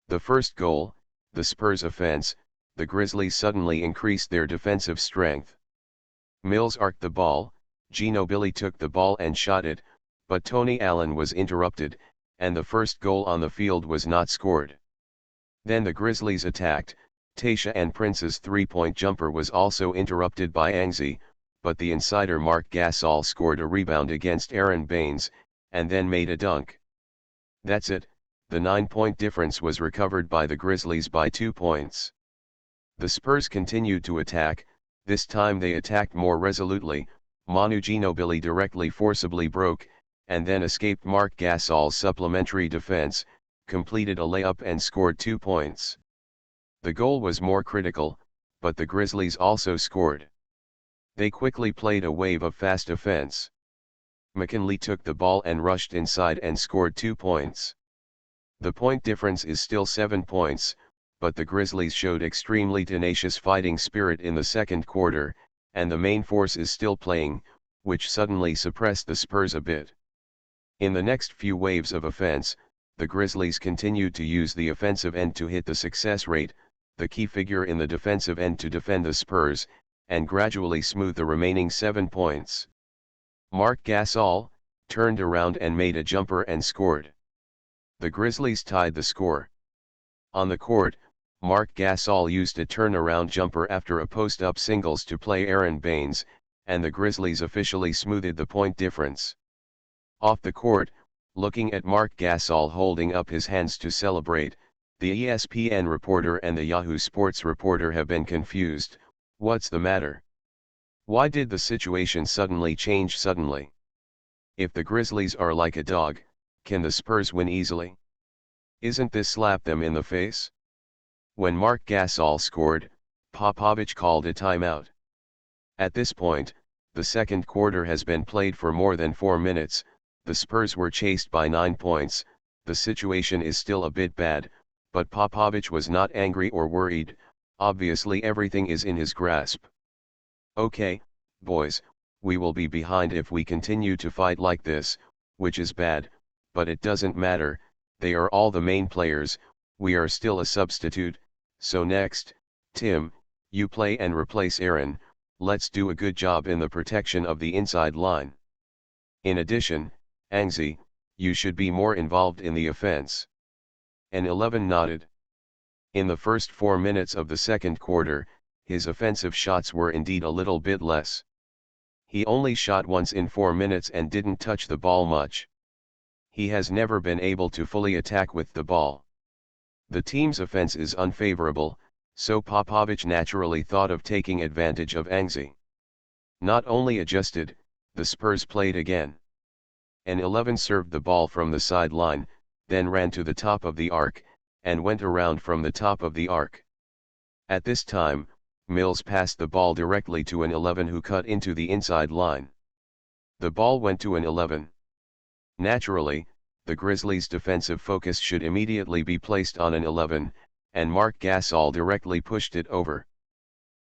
A: The first goal, the Spurs' offense, the Grizzlies suddenly increased their defensive strength. Mills arced the ball, Ginobili took the ball and shot it, but Tony Allen was interrupted, and the first goal on the field was not scored. Then the Grizzlies attacked. Tasha and Prince's three-point jumper was also interrupted by Angzi, but the insider Mark Gasol scored a rebound against Aaron Baines, and then made a dunk. That's it, the 9-point difference was recovered by the Grizzlies by 2 points. The Spurs continued to attack. This time they attacked more resolutely. Manu Ginobili directly forcibly broke, and then escaped Mark Gasol's supplementary defense, completed a layup and scored 2 points. The goal was more critical, but the Grizzlies also scored. They quickly played a wave of fast offense. McKinley took the ball and rushed inside and scored 2 points. The point difference is still 7 points, but the Grizzlies showed extremely tenacious fighting spirit in the second quarter, and the main force is still playing, which suddenly suppressed the Spurs a bit. In the next few waves of offense, the Grizzlies continued to use the offensive end to hit the success rate, the key figure in the defensive end to defend the Spurs, and gradually smooth the remaining 7 points. Mark Gasol turned around and made a jumper and scored. The Grizzlies tied the score. On the court, Mark Gasol used a turnaround jumper after a post-up singles to play Aaron Baines, and the Grizzlies officially smoothed the point difference. Off the court, looking at Mark Gasol holding up his hands to celebrate, the ESPN reporter and the Yahoo Sports reporter have been confused. What's the matter? Why did the situation suddenly change suddenly? If the Grizzlies are like a dog, can the Spurs win easily? Isn't this slap them in the face? When Mark Gasol scored, Popovich called a timeout. At this point, the second quarter has been played for more than 4 minutes, the Spurs were chased by 9 points, the situation is still a bit bad, but Popovich was not angry or worried. Obviously everything is in his grasp. Okay, boys, we will be behind if we continue to fight like this, which is bad, but it doesn't matter, they are all the main players, we are still a substitute, so next, Tim, you play and replace Aaron, let's do a good job in the protection of the inside line. In addition, Angzi, you should be more involved in the offense. An 11 nodded. In the first 4 minutes of the second quarter, his offensive shots were indeed a little bit less. He only shot once in 4 minutes and didn't touch the ball much. He has never been able to fully attack with the ball. The team's offense is unfavorable, so Popovich naturally thought of taking advantage of Angzi. Not only adjusted, the Spurs played again. An 11 served the ball from the sideline, then ran to the top of the arc, and went around from the top of the arc. At this time, Mills passed the ball directly to an 11 who cut into the inside line. The ball went to an 11. Naturally, the Grizzlies' defensive focus should immediately be placed on an 11, and Mark Gasol directly pushed it over.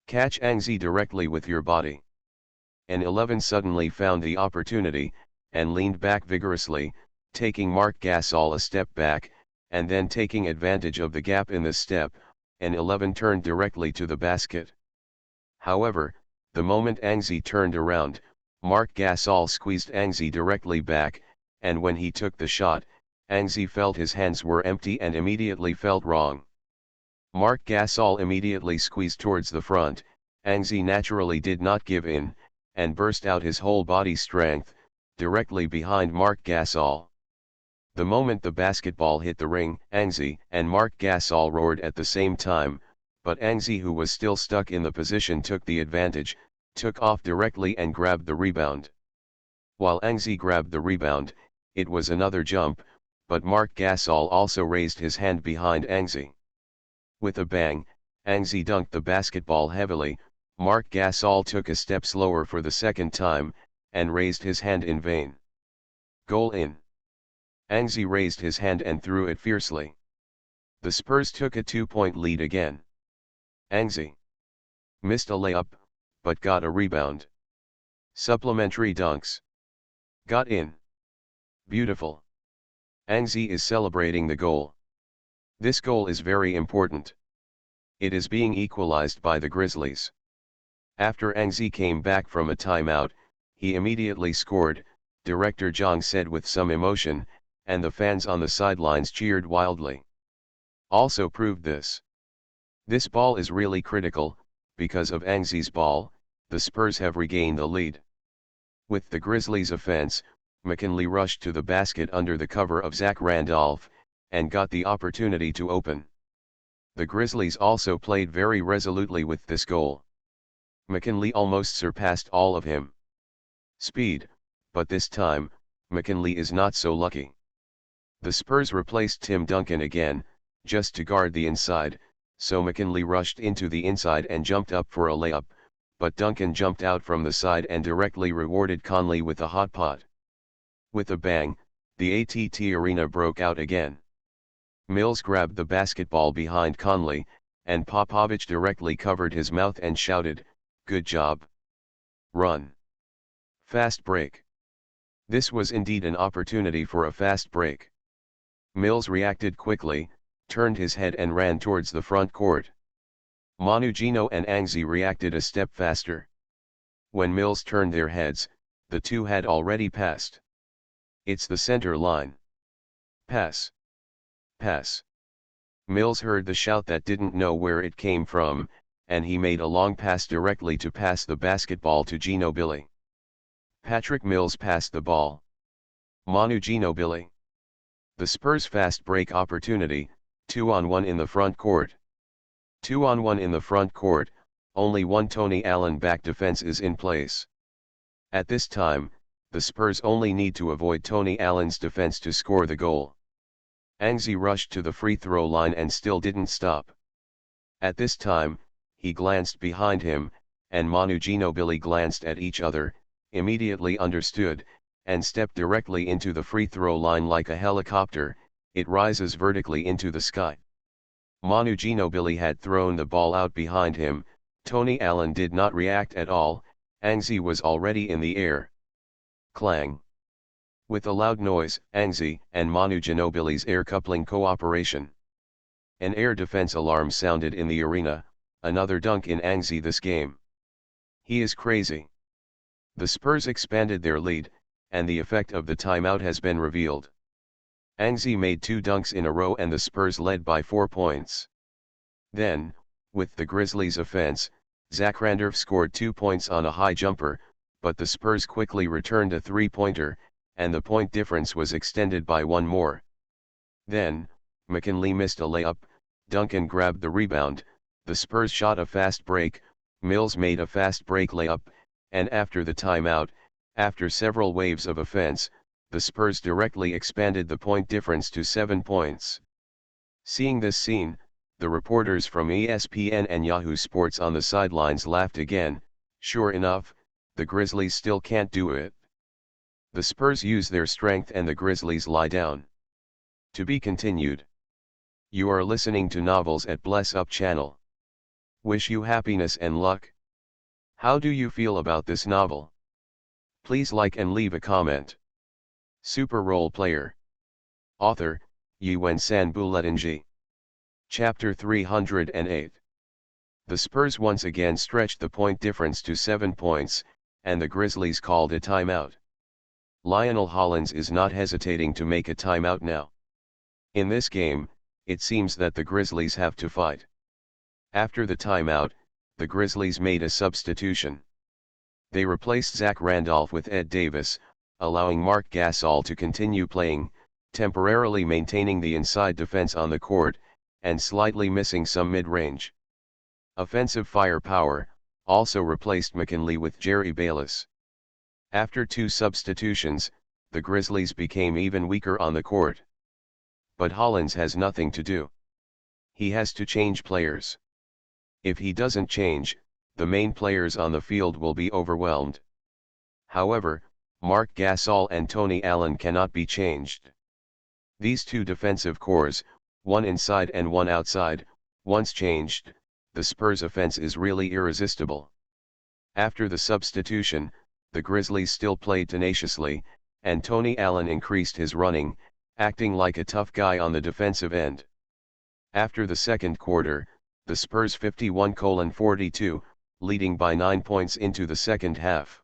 A: Catch Angzi directly with your body. and 11 suddenly found the opportunity, and leaned back vigorously, taking Marc Gasol a step back, and then taking advantage of the gap in the step, and 11 turned directly to the basket. However, the moment Angzi turned around, Marc Gasol squeezed Angzi directly back, and when he took the shot, Angzi felt his hands were empty and immediately felt wrong. Marc Gasol immediately squeezed towards the front. Angzi naturally did not give in, and burst out his whole body strength, directly behind Marc Gasol. The moment the basketball hit the ring, Angzi and Marc Gasol roared at the same time, but Angzi, who was still stuck in the position, took the advantage, took off directly and grabbed the rebound. While Angzi grabbed the rebound, it was another jump, but Marc Gasol also raised his hand behind Angzi. With a bang, Angzi dunked the basketball heavily. Marc Gasol took a step slower for the second time, and raised his hand in vain. Goal in. Angzi raised his hand and threw it fiercely. The Spurs took a 2-point lead again. Angzi missed a layup, but got a rebound. Supplementary dunks. Got in. Beautiful. Angzi is celebrating the goal. This goal is very important. It is being equalized by the Grizzlies. After Angzi came back from a timeout, he immediately scored, Director Jong said with some emotion, and the fans on the sidelines cheered wildly. Also proved this. This ball is really critical. Because of Angzi's ball, the Spurs have regained the lead. With the Grizzlies' offense, McKinley rushed to the basket under the cover of Zach Randolph, and got the opportunity to open. The Grizzlies also played very resolutely with this goal. McKinley almost surpassed all of him. Speed, but this time, McKinley is not so lucky. The Spurs replaced Tim Duncan again, just to guard the inside, so McKinley rushed into the inside and jumped up for a layup, but Duncan jumped out from the side and directly rewarded Conley with a hot pot. With a bang, the ATT arena broke out again. Mills grabbed the basketball behind Conley, and Popovich directly covered his mouth and shouted, "Good job. Run. Fast break." This was indeed an opportunity for a fast break. Mills reacted quickly, turned his head and ran towards the front court. Manu Ginobili and Angzi reacted a step faster. When Mills turned their heads, the two had already passed. It's the center line. Pass. Pass. Mills heard the shout that didn't know where it came from, and he made a long pass directly to pass the basketball to Ginobili. Patrick Mills passed the ball. Manu Ginobili. The Spurs' fast break opportunity, 2-on-1 in the front court. 2-on-1 in the front court, only one Tony Allen back defense is in place. At this time, the Spurs only need to avoid Tony Allen's defense to score the goal. Angzi rushed to the free throw line and still didn't stop. At this time, he glanced behind him, and Manu Ginobili glanced at each other, immediately understood, and stepped directly into the free throw line like a helicopter. It rises vertically into the sky. Manu Ginobili had thrown the ball out behind him. Tony Allen did not react at all. Angzi was already in the air. Clang. With a loud noise, Angzi and Manu Ginobili's air coupling cooperation. An air defense alarm sounded in the arena. Another dunk in Angzi this game. He is crazy. The Spurs expanded their lead, and the effect of the timeout has been revealed. Angzi made 2 dunks in a row and the Spurs led by 4 points. Then, with the Grizzlies' offense, Zach Randolph scored 2 points on a high jumper, but the Spurs quickly returned a 3-pointer, and the point difference was extended by 1 more. Then, McKinley missed a layup, Duncan grabbed the rebound, the Spurs shot a fast break, Mills made a fast break layup, and after the timeout, after several waves of offense, the Spurs directly expanded the point difference to 7 points. Seeing this scene, the reporters from ESPN and Yahoo Sports on the sidelines laughed again. Sure enough, the Grizzlies still can't do it. The Spurs use their strength and the Grizzlies lie down. To be continued. You are listening to Novels at Bless Up channel. Wish you happiness and luck. How do you feel about this novel? Please like and leave a comment. Super Role Player. Author, Yuan-san Buletinji. Chapter 308. The Spurs once again stretched the point difference to 7 points, and the Grizzlies called a timeout. Lionel Hollins is not hesitating to make a timeout now. In this game, it seems that the Grizzlies have to fight. After the timeout, the Grizzlies made a substitution. They replaced Zach Randolph with Ed Davis, allowing Marc Gasol to continue playing, temporarily maintaining the inside defense on the court, and slightly missing some mid-range. Offensive firepower also replaced McKinley with Jerry Bayless. After 2 substitutions, the Grizzlies became even weaker on the court. But Hollins has nothing to do. He has to change players. If he doesn't change, the main players on the field will be overwhelmed. However, Marc Gasol and Tony Allen cannot be changed. These 2 defensive cores, one inside and one outside, once changed, the Spurs' offense is really irresistible. After the substitution, the Grizzlies still played tenaciously, and Tony Allen increased his running, acting like a tough guy on the defensive end. After the second quarter, the Spurs 51-42, leading by 9 points into the second half.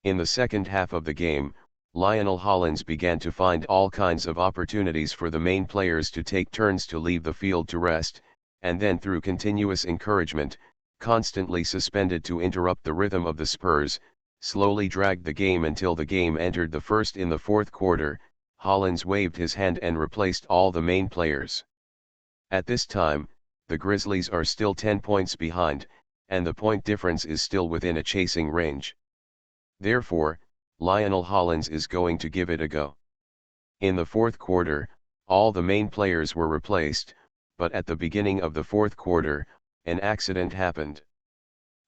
A: In the second half of the game, Lionel Hollins began to find all kinds of opportunities for the main players to take turns to leave the field to rest, and then through continuous encouragement, constantly suspended to interrupt the rhythm of the Spurs, slowly dragged the game until the game entered the first. In the fourth quarter, Hollins waved his hand and replaced all the main players. At this time, the Grizzlies are still 10 points behind, and the point difference is still within a chasing range. Therefore, Lionel Hollins is going to give it a go. In the fourth quarter, all the main players were replaced, but at the beginning of the fourth quarter, an accident happened.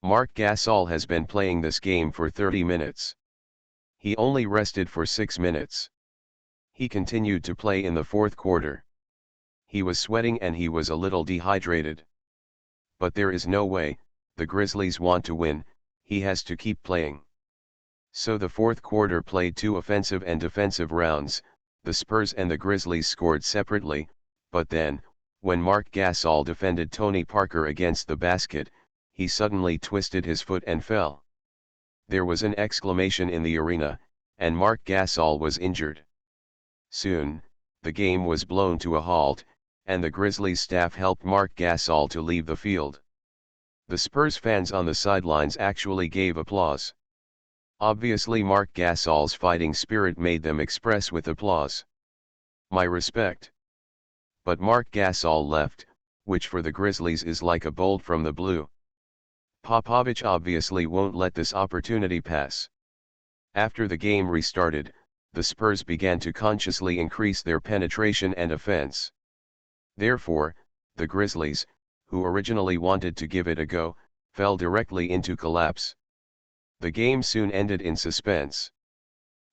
A: Marc Gasol has been playing this game for 30 minutes. He only rested for 6 minutes. He continued to play in the fourth quarter. He was sweating and he was a little dehydrated. But there is no way, the Grizzlies want to win, he has to keep playing. So the fourth quarter played 2 offensive and defensive rounds. The Spurs and the Grizzlies scored separately, but then, when Marc Gasol defended Tony Parker against the basket, he suddenly twisted his foot and fell. There was an exclamation in the arena, and Marc Gasol was injured. Soon, the game was blown to a halt, and the Grizzlies staff helped Marc Gasol to leave the field. The Spurs fans on the sidelines actually gave applause. Obviously Marc Gasol's fighting spirit made them express with applause. My respect. But Marc Gasol left, which for the Grizzlies is like a bolt from the blue. Popovich obviously won't let this opportunity pass. After the game restarted, the Spurs began to consciously increase their penetration and offense. Therefore, the Grizzlies, who originally wanted to give it a go, fell directly into collapse. The game soon ended in suspense.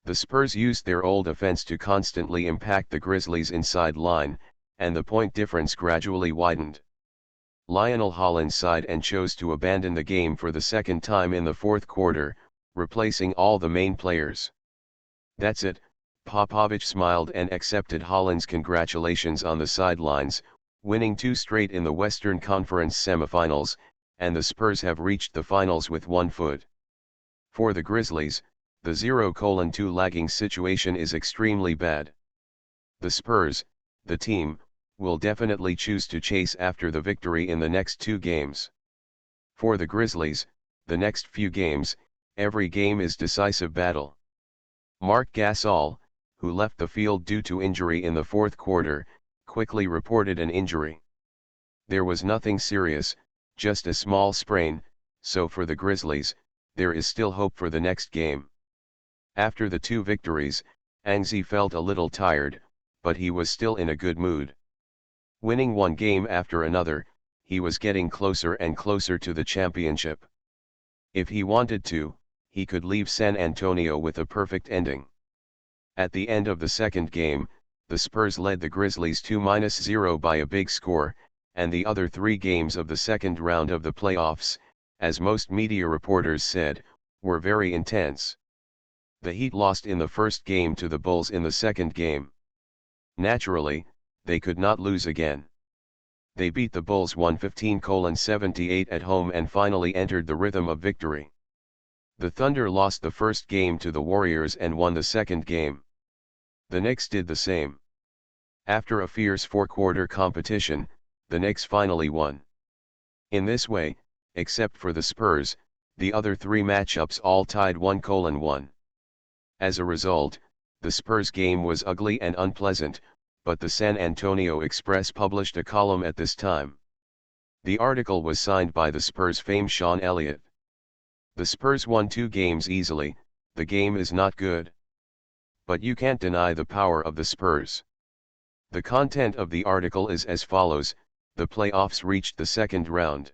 A: The Spurs used their old offense to constantly impact the Grizzlies' inside line, and the point difference gradually widened. Lionel Hollins sighed and chose to abandon the game for the second time in the fourth quarter, replacing all the main players. That's it, Popovich smiled and accepted Hollins' congratulations on the sidelines, winning 2 straight in the Western Conference semifinals, and the Spurs have reached the finals with 1 foot. For the Grizzlies, the 0-2 lagging situation is extremely bad. The Spurs, the team, will definitely choose to chase after the victory in the next 2 games. For the Grizzlies, the next few games, every game is decisive battle. Marc Gasol, who left the field due to injury in the fourth quarter, quickly reported an injury. There was nothing serious, just a small sprain, so for the Grizzlies, there is still hope for the next game. After the 2 victories, Ainge felt a little tired, but he was still in a good mood. Winning one game after another, he was getting closer and closer to the championship. If he wanted to, he could leave San Antonio with a perfect ending. At the end of the second game, the Spurs led the Grizzlies 2-0 by a big score, and the other 3 games of the second round of the playoffs, as most media reporters said, were very intense. The Heat lost in the first game to the Bulls in the second game. Naturally, they could not lose again. They beat the Bulls 115-78 at home and finally entered the rhythm of victory. The Thunder lost the first game to the Warriors and won the second game. The Knicks did the same. After a fierce four-quarter competition, the Knicks finally won. In this way, except for the Spurs, the other three matchups all tied 1:1. As a result, the Spurs game was ugly and unpleasant, but the San Antonio Express published a column at this time. The article was signed by the Spurs fame Sean Elliott. The Spurs won 2 games easily, the game is not good. But you can't deny the power of the Spurs. The content of the article is as follows: the playoffs reached the second round.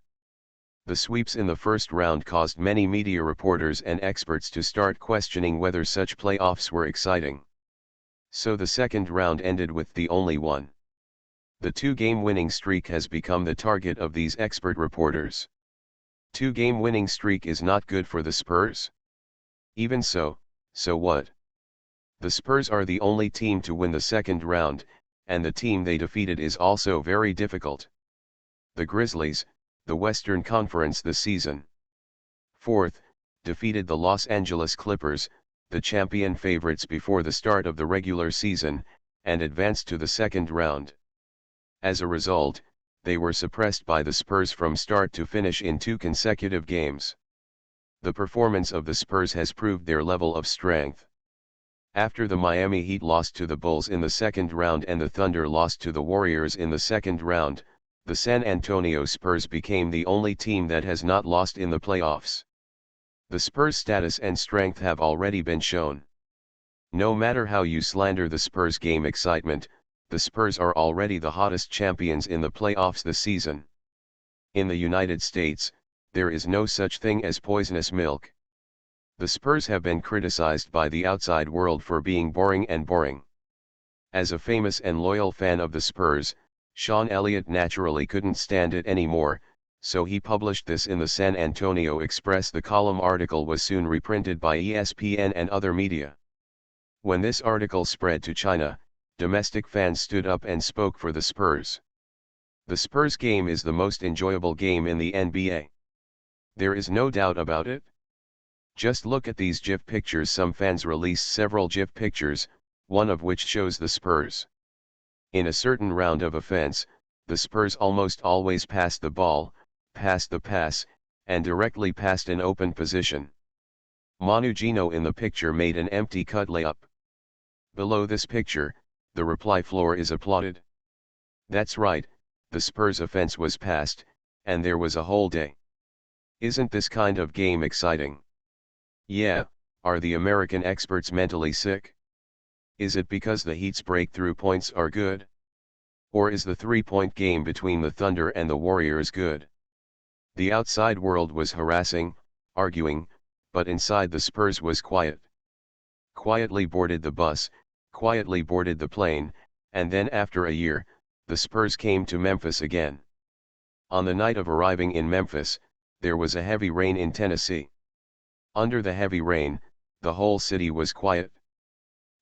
A: The sweeps in the first round caused many media reporters and experts to start questioning whether such playoffs were exciting. So the second round ended with the only one. The 2-game winning streak has become the target of these expert reporters. 2-game winning streak is not good for the Spurs? Even so, so what? The Spurs are the only team to win the second round, and the team they defeated is also very difficult. The Grizzlies, the Western Conference this season. Fourth, defeated the Los Angeles Clippers, the champion favorites before the start of the regular season, and advanced to the second round. As a result, they were suppressed by the Spurs from start to finish in 2 consecutive games. The performance of the Spurs has proved their level of strength. After the Miami Heat lost to the Bulls in the second round and the Thunder lost to the Warriors in the second round, the San Antonio Spurs became the only team that has not lost in the playoffs. The Spurs' status and strength have already been shown. No matter how you slander the Spurs' game excitement, the Spurs are already the hottest champions in the playoffs this season. In the United States, there is no such thing as poisonous milk. The Spurs have been criticized by the outside world for being boring. As a famous and loyal fan of the Spurs, Sean Elliott naturally couldn't stand it anymore, so he published this in the San Antonio Express. The column article was soon reprinted by ESPN and other media. When this article spread to China, domestic fans stood up and spoke for the Spurs. The Spurs game is the most enjoyable game in the NBA. There is no doubt about it. Just look at these GIF pictures. Some fans released several GIF pictures, one of which shows the Spurs. In a certain round of offense, the Spurs almost always passed the ball, passed the pass, and directly passed an open position. Manu Ginobili in the picture made an empty cut layup. Below this picture, the reply floor is applauded. That's right, the Spurs offense was passed, and there was a whole day. Isn't this kind of game exciting? Yeah, are the American experts mentally sick? Is it because the Heat's breakthrough points are good? Or is the 3-point game between the Thunder and the Warriors good? The outside world was harassing, arguing, but inside the Spurs was quiet. Quietly boarded the bus, quietly boarded the plane, and then after a year, the Spurs came to Memphis again. On the night of arriving in Memphis, there was a heavy rain in Tennessee. Under the heavy rain, the whole city was quiet.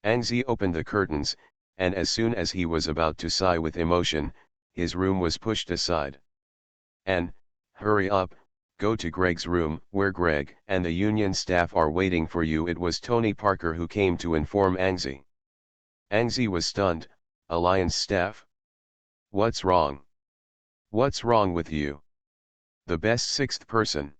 A: Anxi opened the curtains, and as soon as he was about to sigh with emotion, his room was pushed aside. And, hurry up, go to Greg's room, where Greg and the union staff are waiting for you. It was Tony Parker who came to inform Anxi. Anxi was stunned. Alliance staff? What's wrong? What's wrong with you? The best 6th person.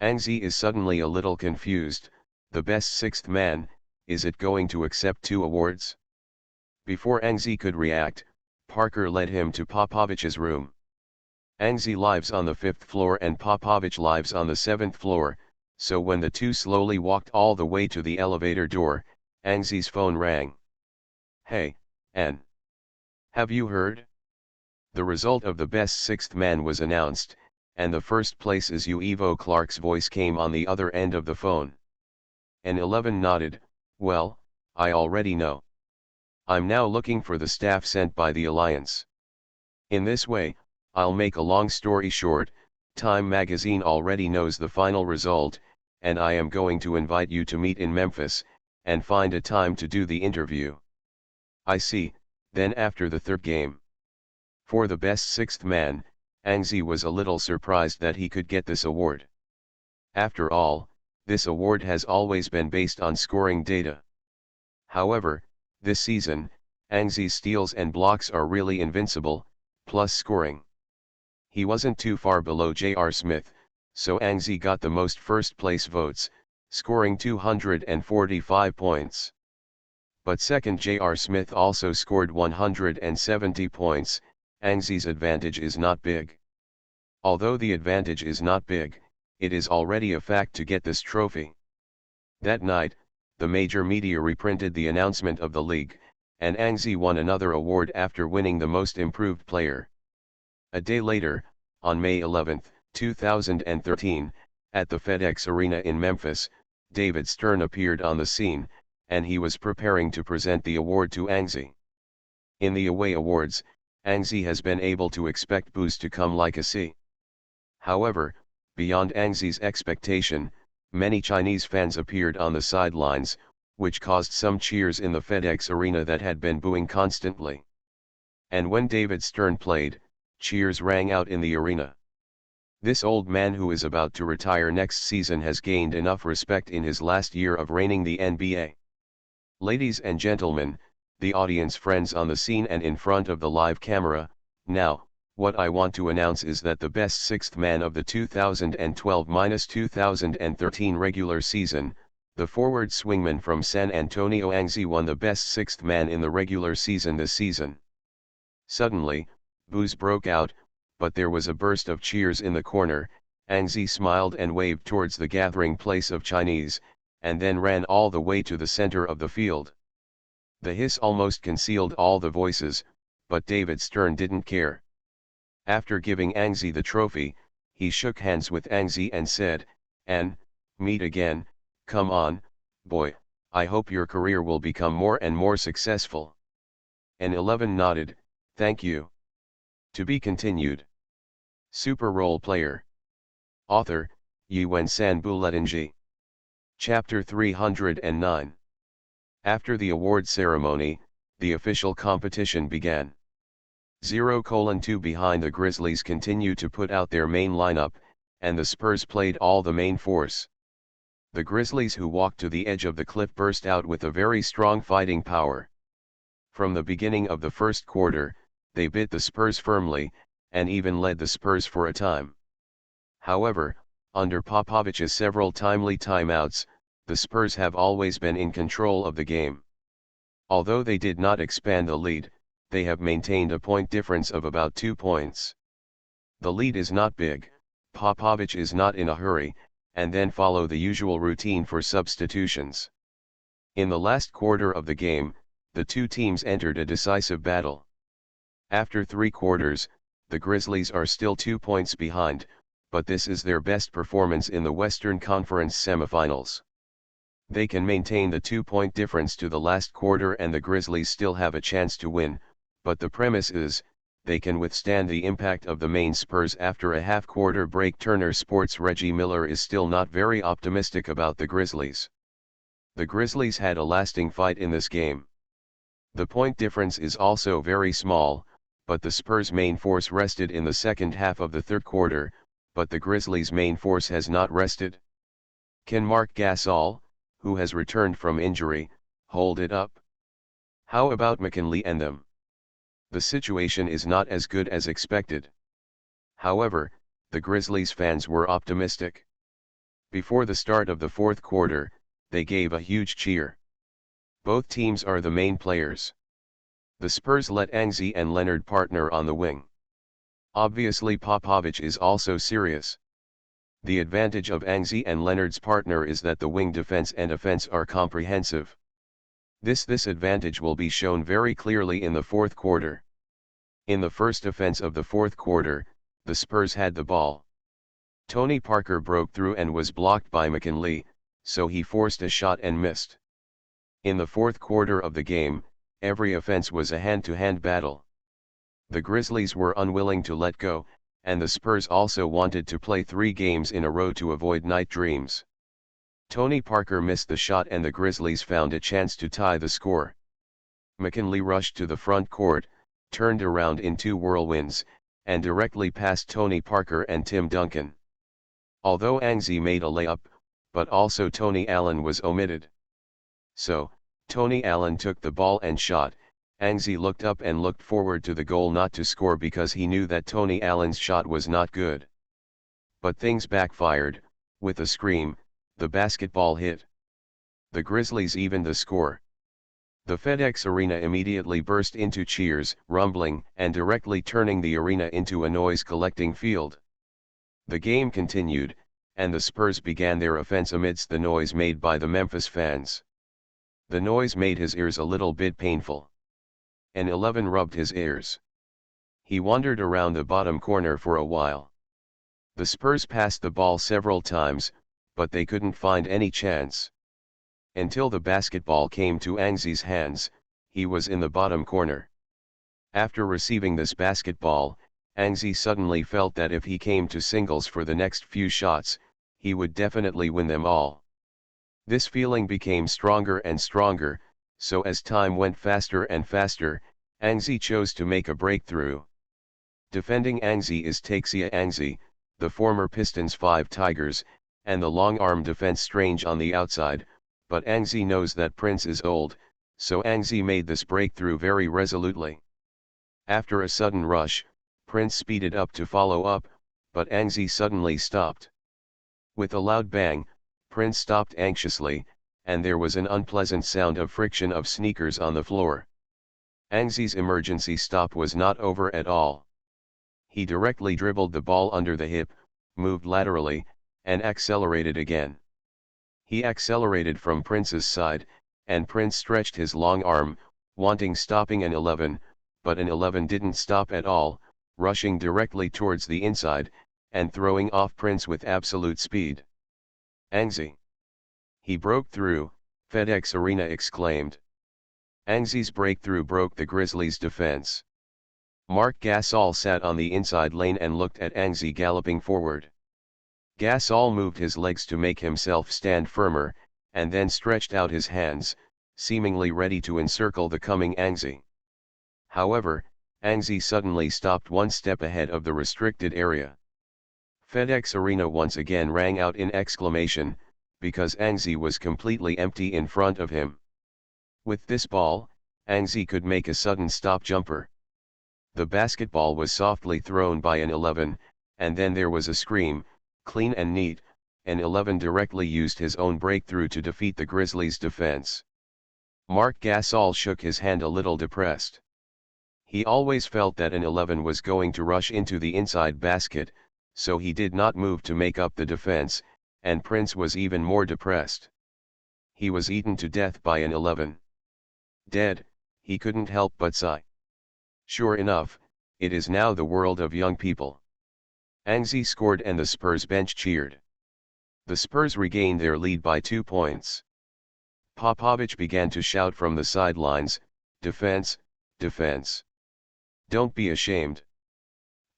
A: Anxi is suddenly a little confused. The best 6th man, is it going to accept 2 awards? Before Anxi could react, Parker led him to Popovich's room. Anxi lives on the 5th floor and Popovich lives on the 7th floor, so when the two slowly walked all the way to the elevator door, Anxi's phone rang. Hey, N. Have you heard? The result of the best 6th man was announced, and the first place is you. Evo Clark's voice came on the other end of the phone. N11 nodded. Well, I already know. I'm now looking for the staff sent by the Alliance. In this way, I'll make a long story short, Time magazine already knows the final result, and I am going to invite you to meet in Memphis, and find a time to do the interview. I see. Then after the third game. For the best sixth man, Angzi was a little surprised that he could get this award. After all, this award has always been based on scoring data. However, this season, Angzi's steals and blocks are really invincible, plus scoring. He wasn't too far below J.R. Smith, so Angzi got the most first-place votes, scoring 245 points. But second J.R. Smith also scored 170 points, Angzi's advantage is not big. Although the advantage is not big, it is already a fact to get this trophy. That night, the major media reprinted the announcement of the league, and Angzi won another award after winning the Most Improved Player. A day later, on May 11, 2013, at the FedEx Arena in Memphis, David Stern appeared on the scene, and he was preparing to present the award to Angzi. In the away awards, Angzi has been able to expect boos to come like a sea. However, beyond Angzi's expectation, many Chinese fans appeared on the sidelines, which caused some cheers in the FedEx Arena that had been booing constantly. And when David Stern played, cheers rang out in the arena. This old man who is about to retire next season has gained enough respect in his last year of reigning the NBA. Ladies and gentlemen, the audience friends on the scene and in front of the live camera, now, what I want to announce is that the best sixth man of the 2012-2013 regular season, the forward swingman from San Antonio Angzi won the best sixth man in the regular season this season. Suddenly, boos broke out, but there was a burst of cheers in the corner. Angzi smiled and waved towards the gathering place of Chinese, and then ran all the way to the center of the field. The hiss almost concealed all the voices, but David Stern didn't care. After giving Angzi the trophy, he shook hands with Angzi and said, "And, meet again, come on, boy, I hope your career will become more and more successful." And 11 nodded, "Thank you." To be continued. Super Role Player. Author, Yuan-San Buletinji. Chapter 309. After the award ceremony, the official competition began. 0:2 behind the Grizzlies continue to put out their main lineup, and the Spurs played all the main force. The Grizzlies who walked to the edge of the cliff burst out with a very strong fighting power. From the beginning of the first quarter, they bit the Spurs firmly, and even led the Spurs for a time. However, under Popovich's several timely timeouts, the Spurs have always been in control of the game. Although they did not expand the lead, they have maintained a point difference of about 2 points. The lead is not big, Popovich is not in a hurry, and then follow the usual routine for substitutions. In the last quarter of the game, the two teams entered a decisive battle. After 3 quarters, the Grizzlies are still 2 points behind, but this is their best performance in the Western Conference semifinals. They can maintain the 2-point difference to the last quarter and the Grizzlies still have a chance to win, but the premise is, they can withstand the impact of the main Spurs after a half-quarter break. Turner Sports' Reggie Miller is still not very optimistic about the Grizzlies. The Grizzlies had a lasting fight in this game. The point difference is also very small, but the Spurs' main force rested in the second half of the third quarter, but the Grizzlies' main force has not rested. Can Marc Gasol, who has returned from injury, hold it up? How about McKinley and them? The situation is not as good as expected. However, the Grizzlies fans were optimistic. Before the start of the fourth quarter, they gave a huge cheer. Both teams are the main players. The Spurs let Angzi and Leonard partner on the wing. Obviously Popovich is also serious. The advantage of Angzi and Leonard's partner is that the wing defense and offense are comprehensive. This advantage will be shown very clearly in the fourth quarter. In the first offense of the fourth quarter, the Spurs had the ball. Tony Parker broke through and was blocked by McKinley, so he forced a shot and missed. In the fourth quarter of the game, every offense was a hand-to-hand battle. The Grizzlies were unwilling to let go, and the Spurs also wanted to play 3 games in a row to avoid night dreams. Tony Parker missed the shot and the Grizzlies found a chance to tie the score. McKinley rushed to the front court, turned around in 2 whirlwinds, and directly passed Tony Parker and Tim Duncan. Although Anzi made a layup, but also Tony Allen was omitted. So, Tony Allen took the ball and shot. Anzi looked up and looked forward to the goal not to score because he knew that Tony Allen's shot was not good. But things backfired. With a scream, the basketball hit. The Grizzlies evened the score. The FedEx Arena immediately burst into cheers, rumbling, and directly turning the arena into a noise-collecting field. The game continued, and the Spurs began their offense amidst the noise made by the Memphis fans. The noise made his ears a little bit painful. An 11 rubbed his ears. He wandered around the bottom corner for a while. The Spurs passed the ball several times, but they couldn't find any chance. Until the basketball came to Anzi's hands, he was in the bottom corner. After receiving this basketball, Anzi suddenly felt that if he came to singles for the next few shots, he would definitely win them all. This feeling became stronger and stronger, so as time went faster and faster, Anzi chose to make a breakthrough. Defending Anzi is Taxia Anzi, the former Pistons 5 Tigers, and the long-arm defense Strange on the outside, but Anzi knows that Prince is old, so Anzi made this breakthrough very resolutely. After a sudden rush, Prince speeded up to follow up, but Anzi suddenly stopped. With a loud bang, Prince stopped anxiously, and there was an unpleasant sound of friction of sneakers on the floor. Anzi's emergency stop was not over at all. He directly dribbled the ball under the hip, moved laterally, and accelerated again. He accelerated from Prince's side, and Prince stretched his long arm, wanting stopping an 11, but an 11 didn't stop at all, rushing directly towards the inside, and throwing off Prince with absolute speed. Anzi! He broke through, FedEx Arena exclaimed. Anzi's breakthrough broke the Grizzlies' defense. Marc Gasol sat on the inside lane and looked at Anzi galloping forward. Gasol moved his legs to make himself stand firmer, and then stretched out his hands, seemingly ready to encircle the coming Anzi. However, Anzi suddenly stopped 1 step ahead of the restricted area. FedEx Arena once again rang out in exclamation, because Anzi was completely empty in front of him. With this ball, Anzi could make a sudden stop jumper. The basketball was softly thrown by an 11, and then there was a scream, clean and neat. An 11 directly used his own breakthrough to defeat the Grizzlies' defense. Marc Gasol shook his hand a little depressed. He always felt that an 11 was going to rush into the inside basket, so he did not move to make up the defense, and Prince was even more depressed. He was eaten to death by an 11. Dead, he couldn't help but sigh. Sure enough, it is now the world of young people. Anzi scored and the Spurs bench cheered. The Spurs regained their lead by 2 points. Popovich began to shout from the sidelines, "Defense, defense. Don't be ashamed.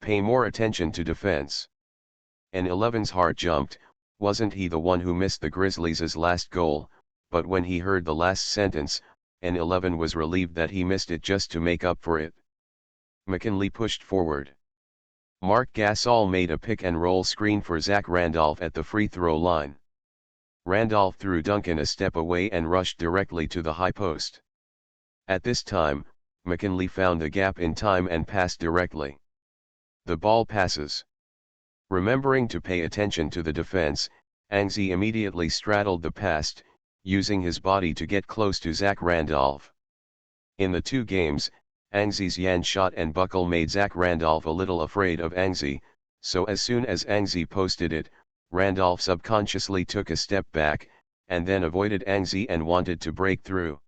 A: Pay more attention to defense." An 11's heart jumped. Wasn't he the one who missed the Grizzlies' last goal? But when he heard the last sentence, an 11 was relieved that he missed it just to make up for it. McKinley pushed forward. Marc Gasol made a pick-and-roll screen for Zach Randolph at the free throw line. Randolph threw Duncan a step away and rushed directly to the high post. At this time, McKinley found the gap in time and passed directly. The ball passes. Remembering to pay attention to the defense, Anzi immediately straddled the pass, using his body to get close to Zach Randolph. In the 2 games, Anzi's Yan shot and buckle made Zach Randolph a little afraid of Anzi, so as soon as Anzi posted it, Randolph subconsciously took a step back, and then avoided Anzi and wanted to break through.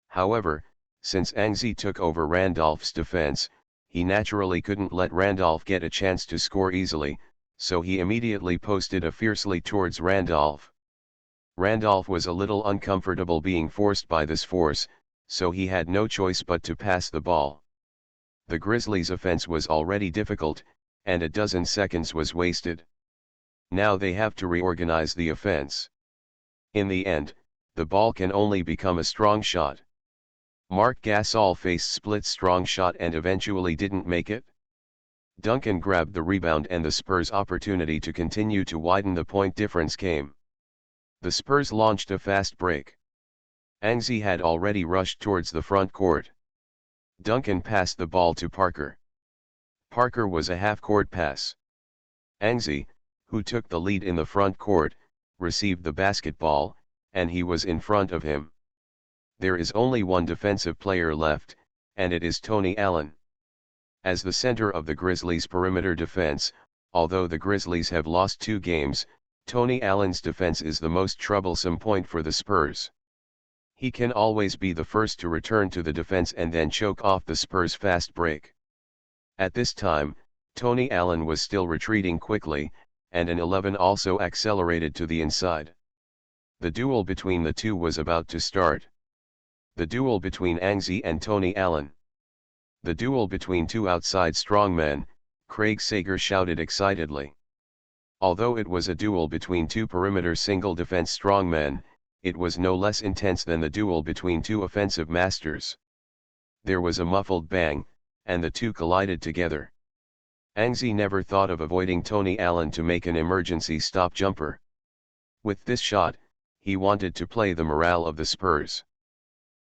A: However, since Anzi took over Randolph's defense, he naturally couldn't let Randolph get a chance to score easily, so he immediately posted fiercely towards Randolph. Randolph was a little uncomfortable being forced by this force, so he had no choice but to pass the ball. The Grizzlies' offense was already difficult, and a dozen seconds was wasted. Now they have to reorganize the offense. In the end, the ball can only become a strong shot. Marc Gasol faced split strong shot and eventually didn't make it. Duncan grabbed the rebound and the Spurs' opportunity to continue to widen the point difference came. The Spurs launched a fast break. Anzi had already rushed towards the front court. Duncan passed the ball to Parker. Parker was a half-court pass. Anzi, who took the lead in the front court, received the basketball, and he was in front of him. There is only one defensive player left, and it is Tony Allen. As the center of the Grizzlies' perimeter defense, although the Grizzlies have lost 2 games, Tony Allen's defense is the most troublesome point for the Spurs. He can always be the first to return to the defense and then choke off the Spurs' fast break. At this time, Tony Allen was still retreating quickly, and an 11 also accelerated to the inside. The duel between the two was about to start. The duel between Anzi and Tony Allen. The duel between 2 outside strongmen, Craig Sager shouted excitedly. Although it was a duel between 2 perimeter single defense strongmen, it was no less intense than the duel between 2 offensive masters. There was a muffled bang, and the two collided together. Anzi never thought of avoiding Tony Allen to make an emergency stop jumper. With this shot, he wanted to play the morale of the Spurs.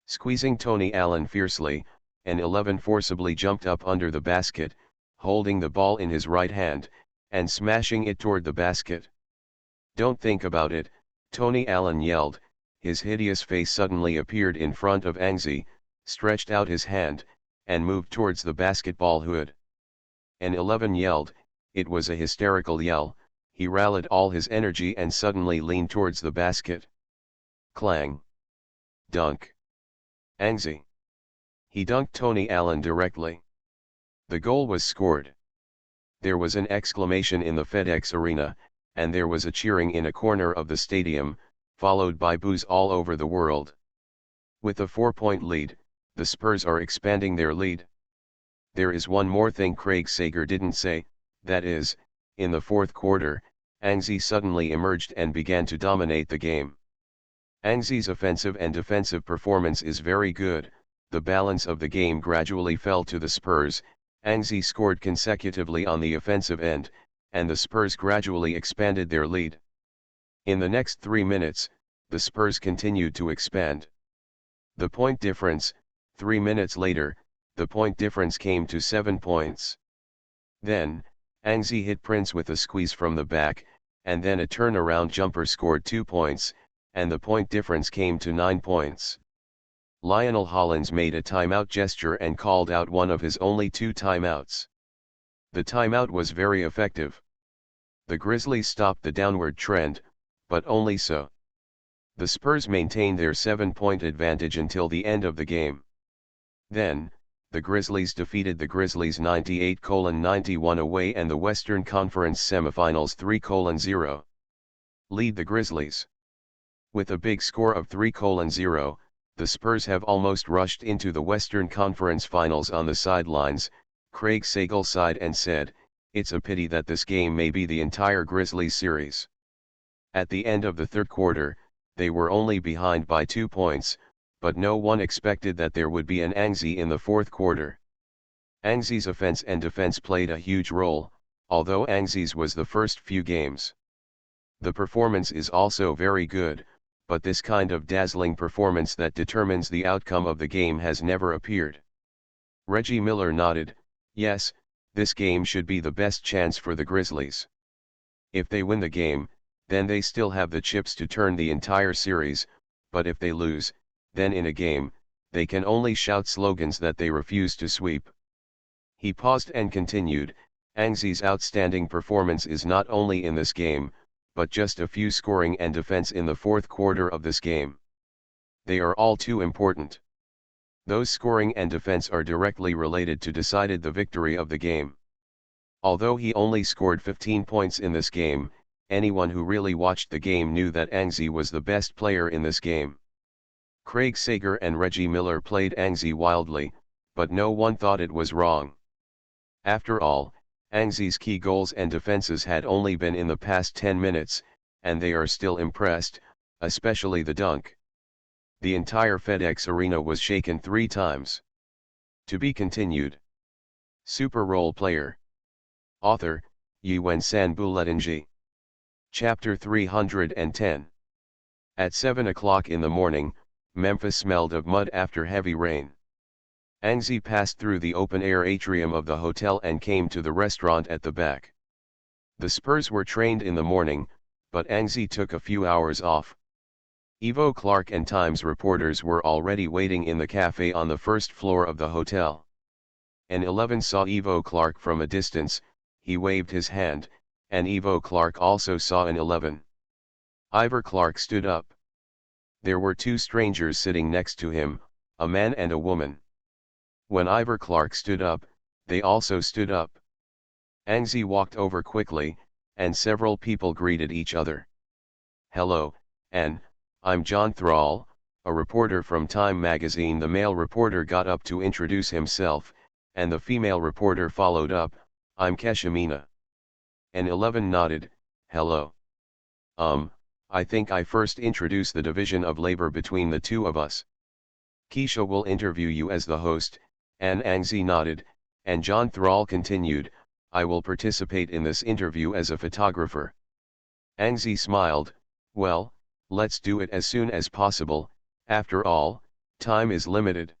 A: Squeezing Tony Allen fiercely, an 11 forcibly jumped up under the basket, holding the ball in his right hand, and smashing it toward the basket. "Don't think about it," Tony Allen yelled. His hideous face suddenly appeared in front of Anzi, stretched out his hand, and moved towards the basketball hood. An 11 yelled. It was a hysterical yell. He rallied all his energy and suddenly leaned towards the basket. Clang. Dunk. Anzi. He dunked Tony Allen directly. The goal was scored. There was an exclamation in the FedEx Arena, and there was a cheering in a corner of the stadium, followed by boos all over the world. With a 4-point lead, the Spurs are expanding their lead. There is one more thing Craig Sager didn't say, that is, in the fourth quarter, Anzi suddenly emerged and began to dominate the game. Anzi's offensive and defensive performance is very good. The balance of the game gradually fell to the Spurs. Anzi scored consecutively on the offensive end, and the Spurs gradually expanded their lead. In the next 3 minutes, the Spurs continued to expand. The point difference, 3 minutes later, the point difference came to 7 points. Then, Anzi hit Prince with a squeeze from the back, and then a turnaround jumper scored 2 points, and the point difference came to 9 points. Lionel Hollins made a timeout gesture and called out one of his only 2 timeouts. The timeout was very effective. The Grizzlies stopped the downward trend, but only so. The Spurs maintained their 7-point advantage until the end of the game. Then, the Grizzlies defeated the Grizzlies 98-91 away and the Western Conference semifinals 3-0. Lead the Grizzlies. With a big score of 3-0, the Spurs have almost rushed into the Western Conference Finals. On the sidelines, Craig Sager sighed and said, "It's a pity that this game may be the entire Grizzlies series." At the end of the third quarter, they were only behind by 2 points, but no one expected that there would be an Anzi in the fourth quarter. Anzi's offense and defense played a huge role, although Anzi's was the first few games. The performance is also very good, but this kind of dazzling performance that determines the outcome of the game has never appeared. Reggie Miller nodded, "Yes, this game should be the best chance for the Grizzlies. If they win the game, then they still have the chips to turn the entire series, but if they lose, then in a game, they can only shout slogans that they refuse to sweep." He paused and continued, "Anzi's outstanding performance is not only in this game, but just a few scoring and defense in the fourth quarter of this game. They are all too important. Those scoring and defense are directly related to decided the victory of the game." Although he only scored 15 points in this game, anyone who really watched the game knew that Anzi was the best player in this game. Craig Sager and Reggie Miller played Anzi wildly, but no one thought it was wrong. After all, Angzi's key goals and defenses had only been in the past 10 minutes, and they are still impressed, especially the dunk. The entire FedEx Arena was shaken 3 times. To be continued. Super Role Player. Author, Yuen San Buletinji. Chapter 310. At 7 o'clock in the morning, Memphis smelled of mud after heavy rain. Angzi passed through the open-air atrium of the hotel and came to the restaurant at the back. The Spurs were trained in the morning, but Angzi took a few hours off. Ivo Clark and Times reporters were already waiting in the cafe on the first floor of the hotel. An 11 saw Ivo Clark from a distance, he waved his hand, and Ivo Clark also saw an 11. Ivor Clark stood up. There were 2 strangers sitting next to him, a man and a woman. When Ivor Clark stood up, they also stood up. Angzi walked over quickly, and several people greeted each other. Hello, and I'm John Thrall, a reporter from Time magazine. The male reporter got up to introduce himself, and the female reporter followed up, I'm Keshamina. An 11 nodded, hello. I think I first introduce the division of labor between the two of us. Keisha will interview you as the host, and Angzi nodded, and John Thrall continued, I will participate in this interview as a photographer. Angzi smiled, well, let's do it as soon as possible, after all, time is limited.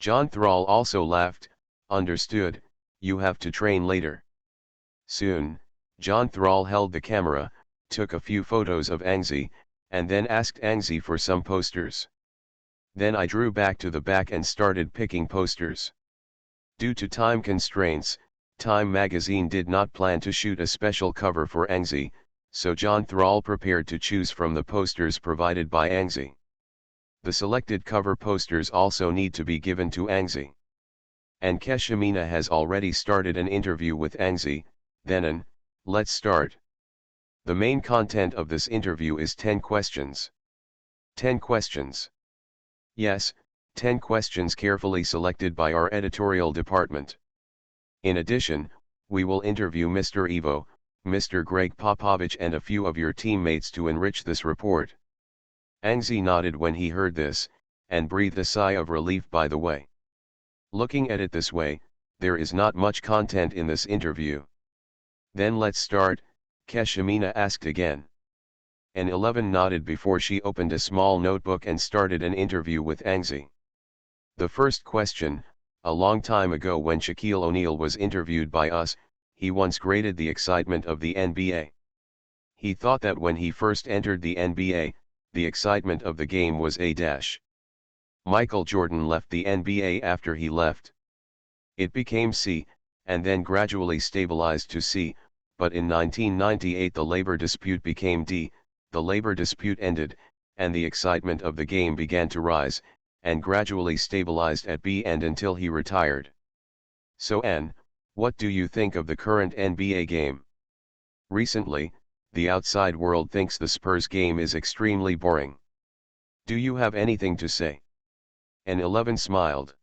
A: John Thrall also laughed, understood, you have to train later. Soon, John Thrall held the camera, took a few photos of Angzi, and then asked Angzi for some posters. Then I drew back to the back and started picking posters. Due to time constraints, Time magazine did not plan to shoot a special cover for Angzi, so John Thrall prepared to choose from the posters provided by Angzi. The selected cover posters also need to be given to Angzi. And Keshamina has already started an interview with Angzi, then let's start. The main content of this interview is 10 questions. 10 questions. Yes, 10 questions carefully selected by our editorial department. In addition, we will interview Mr. Ivo, Mr. Greg Popovich and a few of your teammates to enrich this report. Angzi nodded when he heard this, and breathed a sigh of relief by the way. Looking at it this way, there is not much content in this interview. Then let's start, Keshamina asked again. An 11 nodded before she opened a small notebook and started an interview with Angzi. The first question, a long time ago when Shaquille O'Neal was interviewed by us, he once graded the excitement of the NBA. He thought that when he first entered the NBA, the excitement of the game was A-. Michael Jordan left the NBA after he left. It became C, and then gradually stabilized to C, but in 1998 the labor dispute became D, the labor dispute ended, and the excitement of the game began to rise, and gradually stabilized at B and until he retired. So N, what do you think of the current NBA game? Recently, the outside world thinks the Spurs game is extremely boring. Do you have anything to say? An 11 smiled.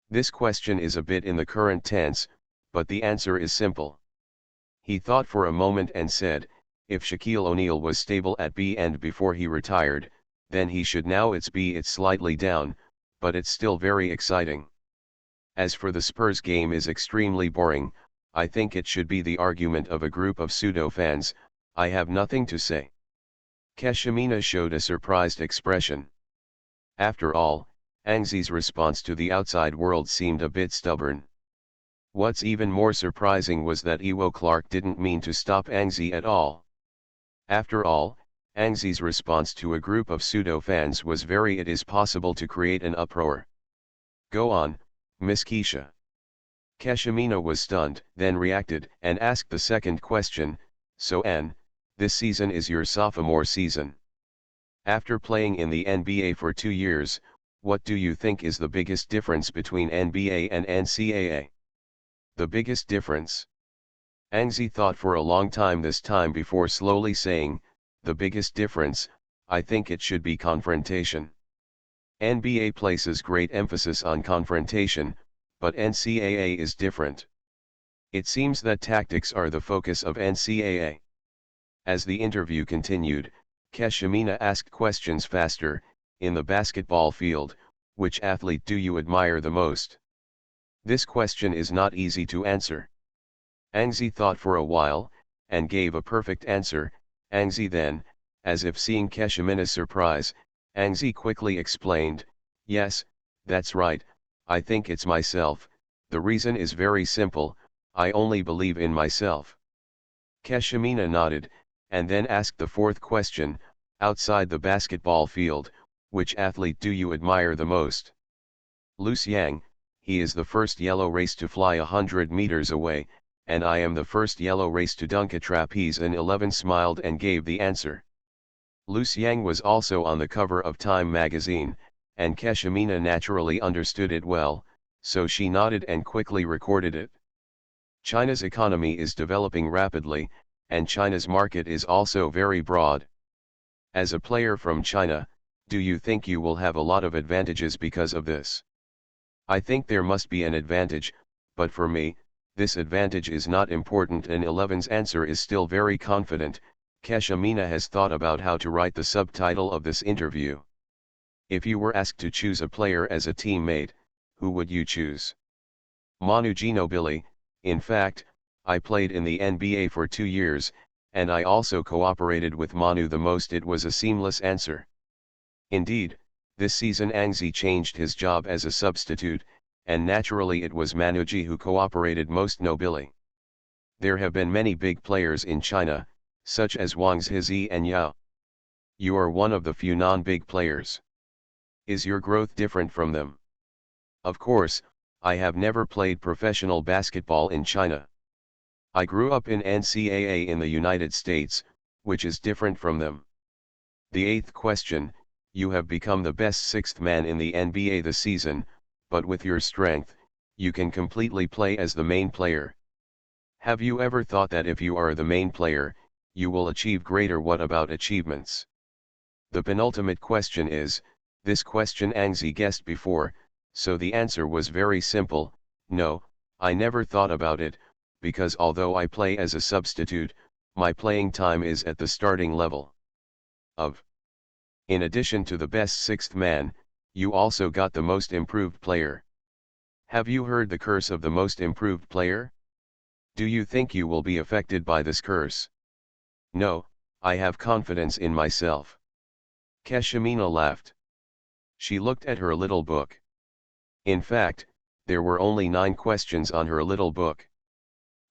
A: This question is a bit in the current tense, but the answer is simple. He thought for a moment and said, if Shaquille O'Neal was stable at B and before he retired, then he should now it's B. It's slightly down, but it's still very exciting. As for the Spurs game is extremely boring, I think it should be the argument of a group of pseudo-fans, I have nothing to say. Keshamina showed a surprised expression. After all, Angzi's response to the outside world seemed a bit stubborn. What's even more surprising was that Ivo Clark didn't mean to stop Angzi at all. After all, Angzi's response to a group of pseudo-fans was very it is possible to create an uproar. Go on, Miss Keisha. Keshamina was stunned, then reacted, and asked the second question, so N, this season is your sophomore season. After playing in the NBA for 2 years, what do you think is the biggest difference between NBA and NCAA? The biggest difference? Angzi thought for a long time this time before slowly saying, the biggest difference, I think it should be confrontation. NBA places great emphasis on confrontation, but NCAA is different. It seems that tactics are the focus of NCAA. As the interview continued, Keshimina asked questions faster. In the basketball field, which athlete do you admire the most? This question is not easy to answer. Angzi thought for a while, and gave a perfect answer. Angzi then, as if seeing Keshimina's surprise, Angzi quickly explained, yes, that's right, I think it's myself. The reason is very simple, I only believe in myself. Keshimina nodded, and then asked the fourth question, outside the basketball field, which athlete do you admire the most? Lu Xiang, he is the first yellow race to fly 100 meters away, and I am the first yellow race to dunk a trapeze. And 11 smiled and gave the answer. Lu Xiang was also on the cover of Time magazine, and Keshimina naturally understood it well, so she nodded and quickly recorded it. China's economy is developing rapidly, and China's market is also very broad. As a player from China, do you think you will have a lot of advantages because of this? I think there must be an advantage, but for me, this advantage is not important. And 11's answer is still very confident. Keshimina has thought about how to write the subtitle of this interview. If you were asked to choose a player as a teammate, who would you choose? Manu Ginobili. In fact, I played in the NBA for 2 years, and I also cooperated with Manu the most. It was a seamless answer. Indeed, this season Angzi changed his job as a substitute, and naturally it was Manuji who cooperated most. Nobili. There have been many big players in China, such as Wang Zhizi and Yao. You are one of the few non-big players. Is your growth different from them? Of course, I have never played professional basketball in China. I grew up in NCAA in the United States, which is different from them. The eighth question, you have become the best sixth man in the NBA this season, but with your strength, you can completely play as the main player. Have you ever thought that if you are the main player, you will achieve greater? What about achievements? The penultimate question is, this question Angzi guessed before, so the answer was very simple, no, I never thought about it, because although I play as a substitute, my playing time is at the starting level. In addition to the best sixth man, you also got the most improved player. Have you heard the curse of the most improved player? Do you think you will be affected by this curse? No, I have confidence in myself. Keshimina laughed. She looked at her little book. In fact, there were only 9 questions on her little book.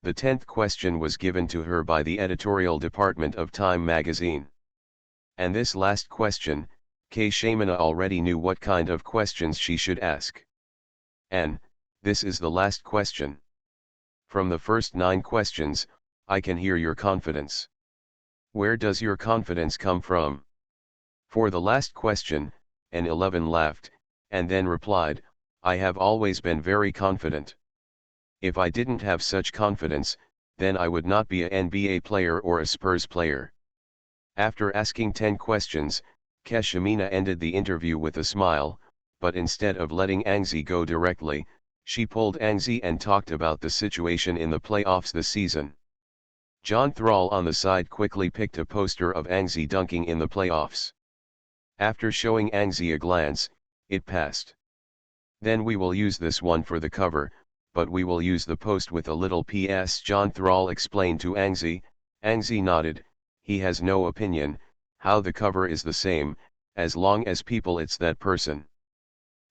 A: The 10th question was given to her by the editorial department of Time magazine. And this last question, Keshimina already knew what kind of questions she should ask. And, this is the last question. From the first 9 questions, I can hear your confidence. Where does your confidence come from? For the last question, an 11 laughed, and then replied, I have always been very confident. If I didn't have such confidence, then I would not be an NBA player or a Spurs player. After asking 10 questions, Keshimina ended the interview with a smile, but instead of letting Angzi go directly, she pulled Angzi and talked about the situation in the playoffs this season. John Thrall on the side quickly picked a poster of Angzi dunking in the playoffs. After showing Angzi a glance, it passed. Then we will use this one for the cover, but we will use the post with a little PS. John Thrall explained to Angzi. Angzi nodded, he has no opinion, how the cover is the same, as long as people it's that person.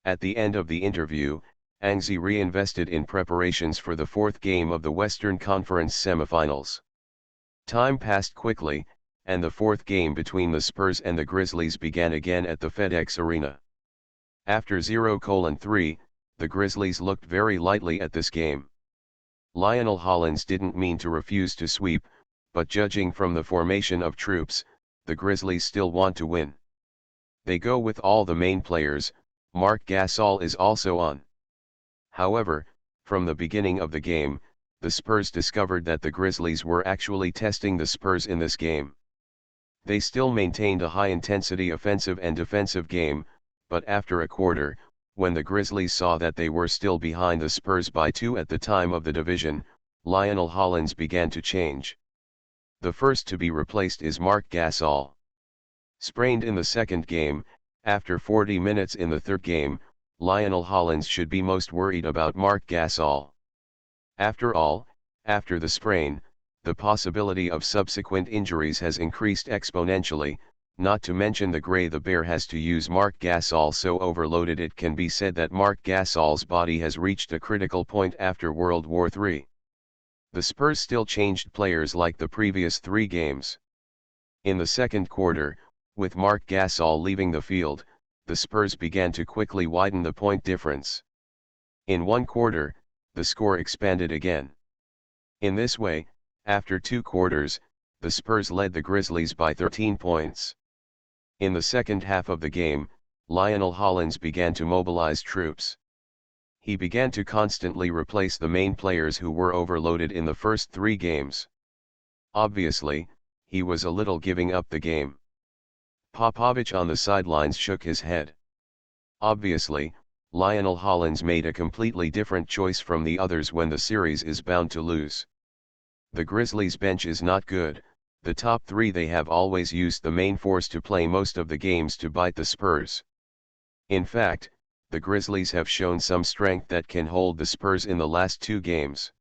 A: At the end of the interview, Angzi reinvested in preparations for the 4th game of the Western Conference semifinals. Time passed quickly, and the 4th game between the Spurs and the Grizzlies began again at the FedEx Arena. After 0:3, the Grizzlies looked very lightly at this game. Lionel Hollins didn't mean to refuse to sweep, but judging from the formation of troops, the Grizzlies still want to win. They go with all the main players, Marc Gasol is also on. However, from the beginning of the game, the Spurs discovered that the Grizzlies were actually testing the Spurs in this game. They still maintained a high-intensity offensive and defensive game, but after a quarter, when the Grizzlies saw that they were still behind the Spurs by 2 at the time of the division, Lionel Hollins began to change. The first to be replaced is Marc Gasol. Sprained in the second game, after 40 minutes in the third game, Lionel Hollins should be most worried about Marc Gasol. After all, after the sprain, the possibility of subsequent injuries has increased exponentially, not to mention the Bear has to use Marc Gasol so overloaded it can be said that Marc Gasol's body has reached a critical point after World War III. The Spurs still changed players like the previous 3 games. In the second quarter, with Marc Gasol leaving the field, the Spurs began to quickly widen the point difference. In one quarter, the score expanded again. In this way, after 2 quarters, the Spurs led the Grizzlies by 13 points. In the second half of the game, Lionel Hollins began to mobilize troops. He began to constantly replace the main players who were overloaded in the first 3 games. Obviously, he was a little giving up the game. Popovich on the sidelines shook his head. Obviously, Lionel Hollins made a completely different choice from the others when the series is bound to lose. The Grizzlies' bench is not good, the top 3 they have always used the main force to play most of the games to bite the Spurs. In fact, the Grizzlies have shown some strength that can hold the Spurs in the last 2 games.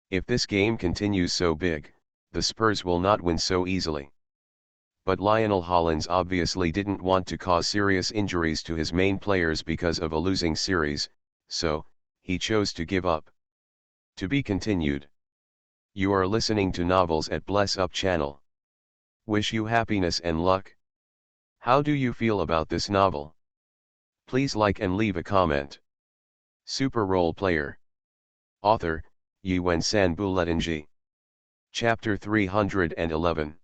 A: If this game continues so big, the Spurs will not win so easily. But Lionel Hollins obviously didn't want to cause serious injuries to his main players because of a losing series, so, he chose to give up. To be continued. You are listening to Novels at Bless Up channel. Wish you happiness and luck. How do you feel about this novel? Please like and leave a comment. Super Role Player. Author, Yuan-San Buletinji. Chapter 311.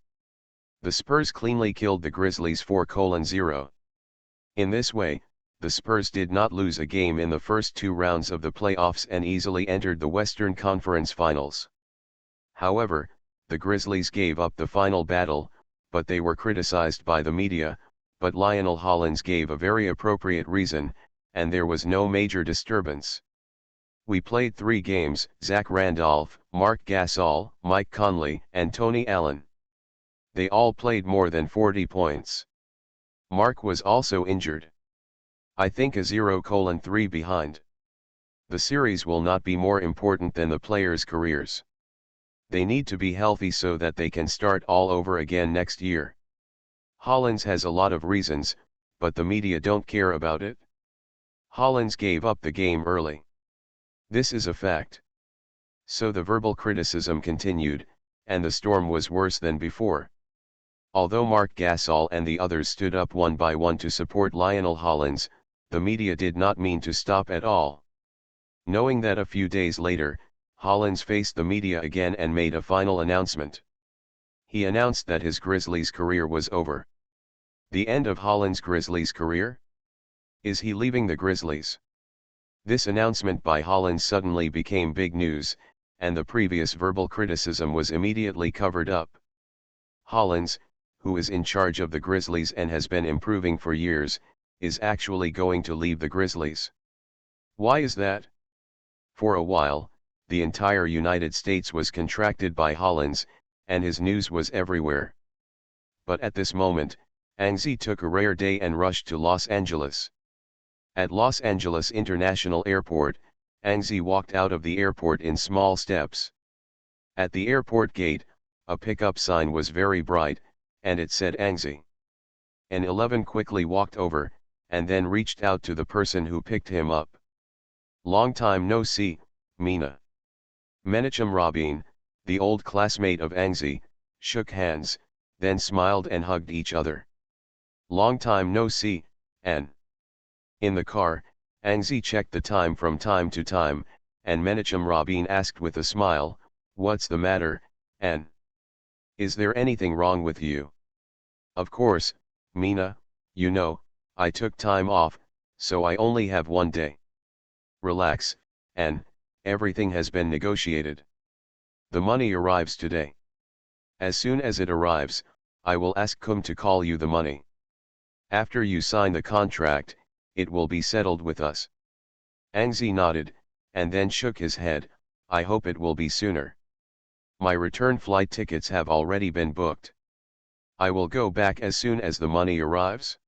A: The Spurs cleanly killed the Grizzlies 4:0. In this way, the Spurs did not lose a game in the first 2 rounds of the playoffs and easily entered the Western Conference Finals. However, the Grizzlies gave up the final battle, but they were criticized by the media, but Lionel Hollins gave a very appropriate reason, and there was no major disturbance. We played 3 games, Zach Randolph, Marc Gasol, Mike Conley, and Tony Allen. They all played more than 40 points. Mark was also injured. I think a 0:3 behind. The series will not be more important than the players' careers. They need to be healthy so that they can start all over again next year. Hollins has a lot of reasons, but the media don't care about it. Hollins gave up the game early. This is a fact. So the verbal criticism continued, and the storm was worse than before. Although Marc Gasol and the others stood up one by one to support Lionel Hollins, the media did not mean to stop at all. Knowing that a few days later, Hollins faced the media again and made a final announcement. He announced that his Grizzlies career was over. The end of Hollins' Grizzlies career? Is he leaving the Grizzlies? This announcement by Hollins suddenly became big news, and the previous verbal criticism was immediately covered up. Hollins, who is in charge of the Grizzlies and has been improving for years, is actually going to leave the Grizzlies. Why is that? For a while, the entire United States was contracted by Hollins, and his news was everywhere. But at this moment, Anxi took a rare day and rushed to Los Angeles. At Los Angeles International Airport, Anxi walked out of the airport in small steps. At the airport gate, a pickup sign was very bright, and it said Anxi. An 11 quickly walked over, and then reached out to the person who picked him up. Long time no see, Mina. Menachem Rabin, the old classmate of Anxi, shook hands, then smiled and hugged each other. Long time no see, N. In the car, Anxi checked the time from time to time, and Menachem Rabin asked with a smile, "What's the matter, N? Is there anything wrong with you?" "Of course, Mina, you know, I took time off, so I only have 1 day." "Relax, N, everything has been negotiated. The money arrives today. As soon as it arrives, I will ask Kum to call you the money. After you sign the contract, it will be settled with us." Anxi nodded, and then shook his head, I hope it will be sooner. My return flight tickets have already been booked. I will go back as soon as the money arrives.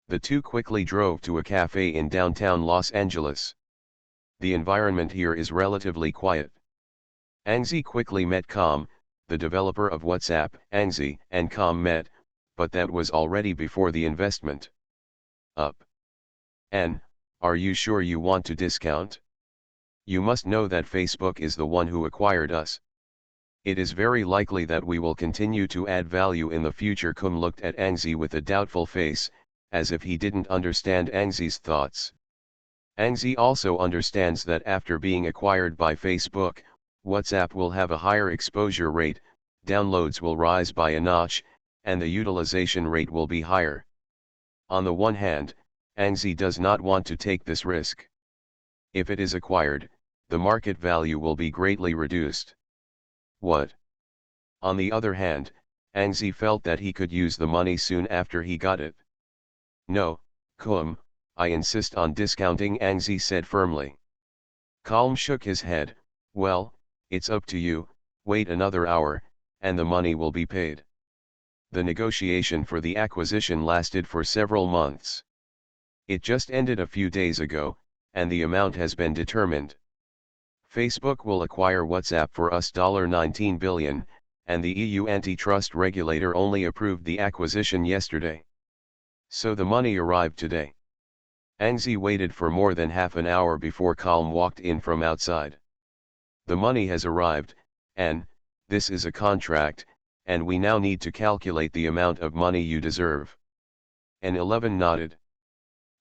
A: The two quickly drove to a cafe in downtown Los Angeles. The environment here is relatively quiet. Ang quickly met Com, the developer of WhatsApp. Ang and Com met, but that was already before the investment. Up. N, are you sure you want to discount? You must know that Facebook is the one who acquired us. It is very likely that we will continue to add value in the future. Com looked at Ang with a doubtful face, as if he didn't understand Ang's thoughts. Ang also understands that after being acquired by Facebook, WhatsApp will have a higher exposure rate, downloads will rise by a notch, and the utilization rate will be higher. On the one hand, Ang does not want to take this risk. If it is acquired, the market value will be greatly reduced. What? On the other hand, Ang felt that he could use the money soon after he got it. No, Com, I insist on discounting, Ang said firmly. Com shook his head. Well, it's up to you, wait another hour, and the money will be paid. The negotiation for the acquisition lasted for several months. It just ended a few days ago, and the amount has been determined. Facebook will acquire WhatsApp for us $19 billion, and the EU antitrust regulator only approved the acquisition yesterday. So the money arrived today. Ang waited for more than half an hour before Com walked in from outside. The money has arrived, and this is a contract, and we now need to calculate the amount of money you deserve. N11 nodded.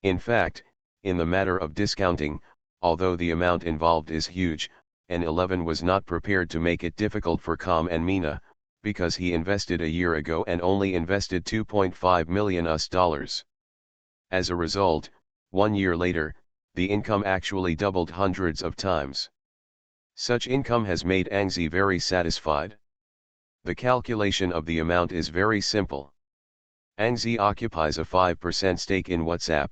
A: In fact, in the matter of discounting, although the amount involved is huge, N11 was not prepared to make it difficult for Com and Mina, because he invested a year ago and only invested $2.5 million. As a result, 1 year later, the income actually doubled hundreds of times. Such income has made Ang very satisfied. The calculation of the amount is very simple. Ang occupies a 5% stake in WhatsApp,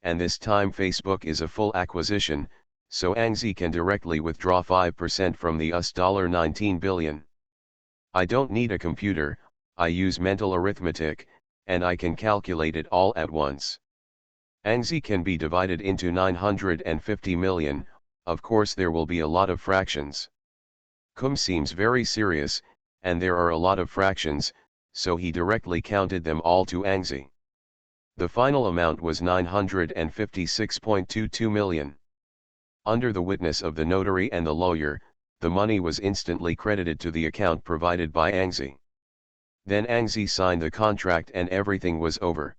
A: and this time Facebook is a full acquisition, so Ang can directly withdraw 5% from the $19 billion. I don't need a computer, I use mental arithmetic, and I can calculate it all at once. Ang can be divided into 950 million, of course there will be a lot of fractions. Com seems very serious, and there are a lot of fractions, so he directly counted them all to Ang. The final amount was 956.22 million. Under the witness of the notary and the lawyer, the money was instantly credited to the account provided by Ang. Then Ang signed the contract and everything was over.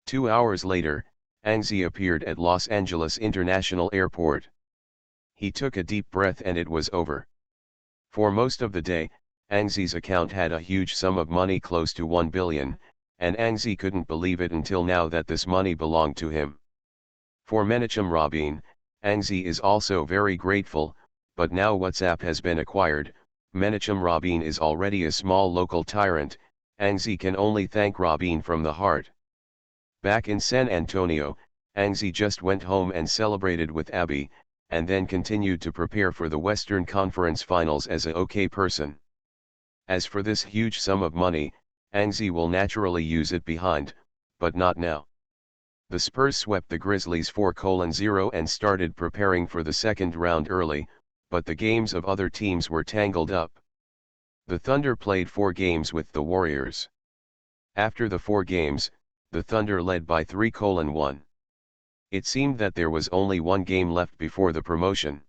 A: 2 hours later, Ang appeared at Los Angeles International Airport. He took a deep breath and it was over. For most of the day, Ang's account had a huge sum of money close to 1 billion, and Ang couldn't believe it until now that this money belonged to him. For Menachem Rabin, Ang is also very grateful, but now WhatsApp has been acquired, Menachem Rabin is already a small local tyrant, Ang can only thank Rabin from the heart. Back in San Antonio, Ang just went home and celebrated with Abby, and then continued to prepare for the Western Conference Finals as a okay person. As for this huge sum of money, Ang will naturally use it behind, but not now. The Spurs swept the Grizzlies 4-0 and started preparing for the second round early, but the games of other teams were tangled up. The Thunder played 4 games with the Warriors. After the 4 games, the Thunder led by 3-1. It seemed that there was only 1 game left before the promotion.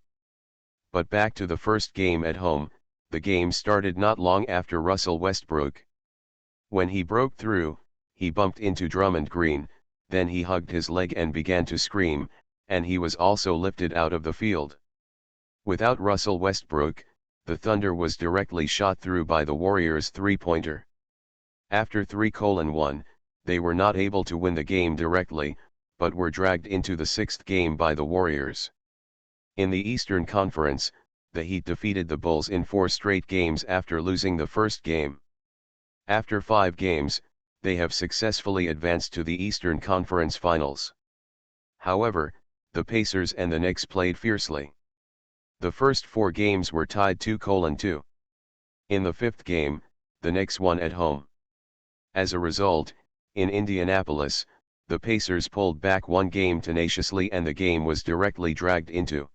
A: But back to the first game at home, the game started not long after Russell Westbrook. When he broke through, he bumped into Drummond Green, then he hugged his leg and began to scream, and he was also lifted out of the field. Without Russell Westbrook, the Thunder was directly shot through by the Warriors' three-pointer. After 3-1, they were not able to win the game directly, but were dragged into the 6th game by the Warriors. In the Eastern Conference, the Heat defeated the Bulls in 4 straight games after losing the first game. After 5 games, they have successfully advanced to the Eastern Conference Finals. However, the Pacers and the Knicks played fiercely. The first 4 games were tied 2-2. In the 5th game, the Knicks won at home. As a result, in Indianapolis, the Pacers pulled back 1 game tenaciously and the game was directly dragged into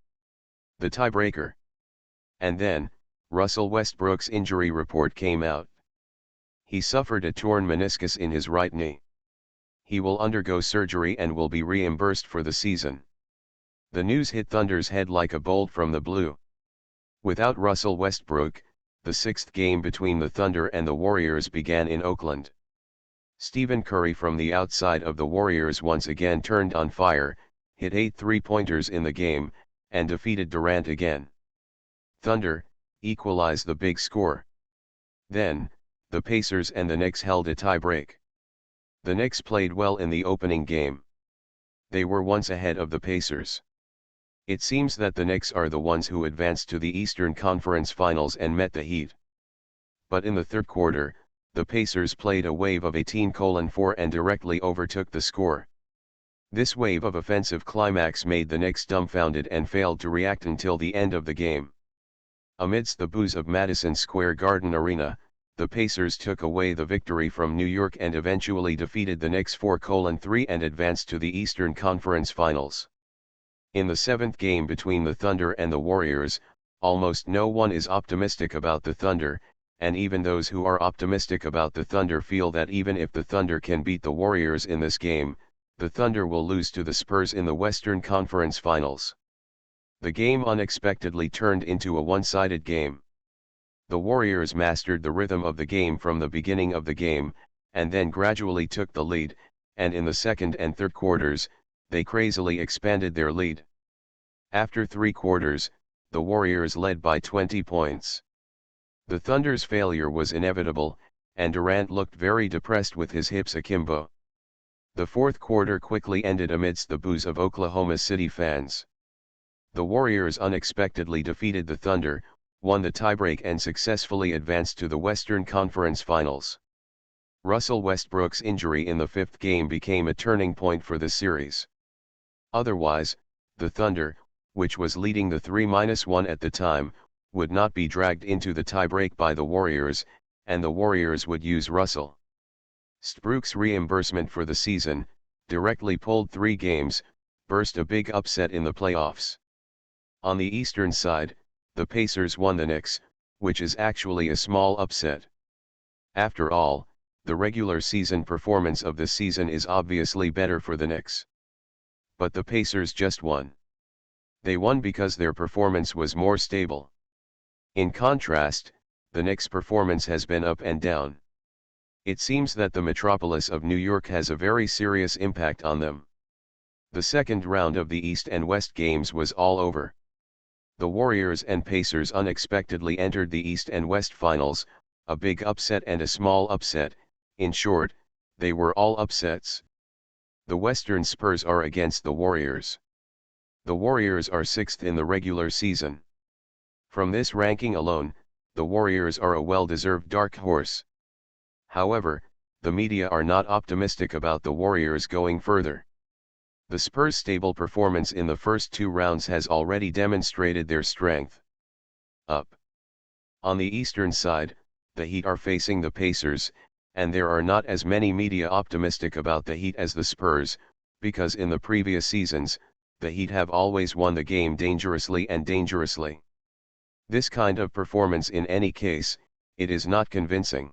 A: the tiebreaker. And then, Russell Westbrook's injury report came out. He suffered a torn meniscus in his right knee. He will undergo surgery and will be reimbursed for the season. The news hit Thunder's head like a bolt from the blue. Without Russell Westbrook, the 6th game between the Thunder and the Warriors began in Oakland. Stephen Curry from the outside of the Warriors once again turned on fire, hit 8 3-pointers in the game, and defeated Durant again. Thunder equalized the big score. Then, the Pacers and the Knicks held a tiebreak. The Knicks played well in the opening game. They were once ahead of the Pacers. It seems that the Knicks are the ones who advanced to the Eastern Conference Finals and met the Heat. But in the 3rd quarter, the Pacers played a wave of 18-4 and directly overtook the score. This wave of offensive climax made the Knicks dumbfounded and failed to react until the end of the game. Amidst the boos of Madison Square Garden Arena, the Pacers took away the victory from New York and eventually defeated the Knicks 4-3 and advanced to the Eastern Conference Finals. In the 7th game between the Thunder and the Warriors, almost no one is optimistic about the Thunder, and even those who are optimistic about the Thunder feel that even if the Thunder can beat the Warriors in this game, the Thunder will lose to the Spurs in the Western Conference Finals. The game unexpectedly turned into a one-sided game. The Warriors mastered the rhythm of the game from the beginning of the game, and then gradually took the lead, and in the 2nd and 3rd quarters, they crazily expanded their lead. After 3 quarters, the Warriors led by 20 points. The Thunder's failure was inevitable, and Durant looked very depressed with his hips akimbo. The 4th quarter quickly ended amidst the boos of Oklahoma City fans. The Warriors unexpectedly defeated the Thunder, won the tiebreak and successfully advanced to the Western Conference Finals. Russell Westbrook's injury in the 5th game became a turning point for the series. Otherwise, the Thunder, which was leading the 3-1 at the time, would not be dragged into the tiebreak by the Warriors, and the Warriors would use Russell Westbrook's reimbursement for the season, directly pulled 3 games, burst a big upset in the playoffs. On the Eastern side, the Pacers won the Knicks, which is actually a small upset. After all, the regular season performance of this season is obviously better for the Knicks. But the Pacers just won. They won because their performance was more stable. In contrast, the Knicks' performance has been up and down. It seems that the metropolis of New York has a very serious impact on them. The 2nd round of the East and West games was all over. The Warriors and Pacers unexpectedly entered the East and West finals, a big upset and a small upset. In short, they were all upsets. The Western Spurs are against the Warriors. The Warriors are 6th in the regular season. From this ranking alone, the Warriors are a well-deserved dark horse. However, the media are not optimistic about the Warriors going further. The Spurs' stable performance in the first 2 rounds has already demonstrated their strength. Up. On the Eastern side, the Heat are facing the Pacers, and there are not as many media optimistic about the Heat as the Spurs, because in the previous seasons, the Heat have always won the game dangerously and dangerously. This kind of performance in any case, it is not convincing.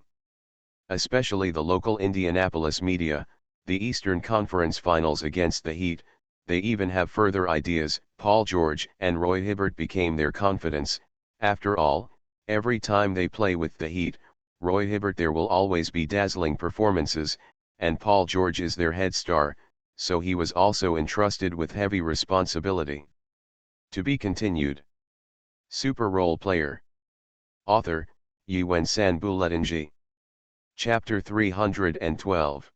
A: Especially the local Indianapolis media, the Eastern Conference Finals against the Heat, they even have further ideas. Paul George and Roy Hibbert became their confidence. After all, every time they play with the Heat, Roy Hibbert there will always be dazzling performances, and Paul George is their head star, so he was also entrusted with heavy responsibility. To be continued. Super Role Player. Author, Yuen Sanbuletinji. Chapter 312.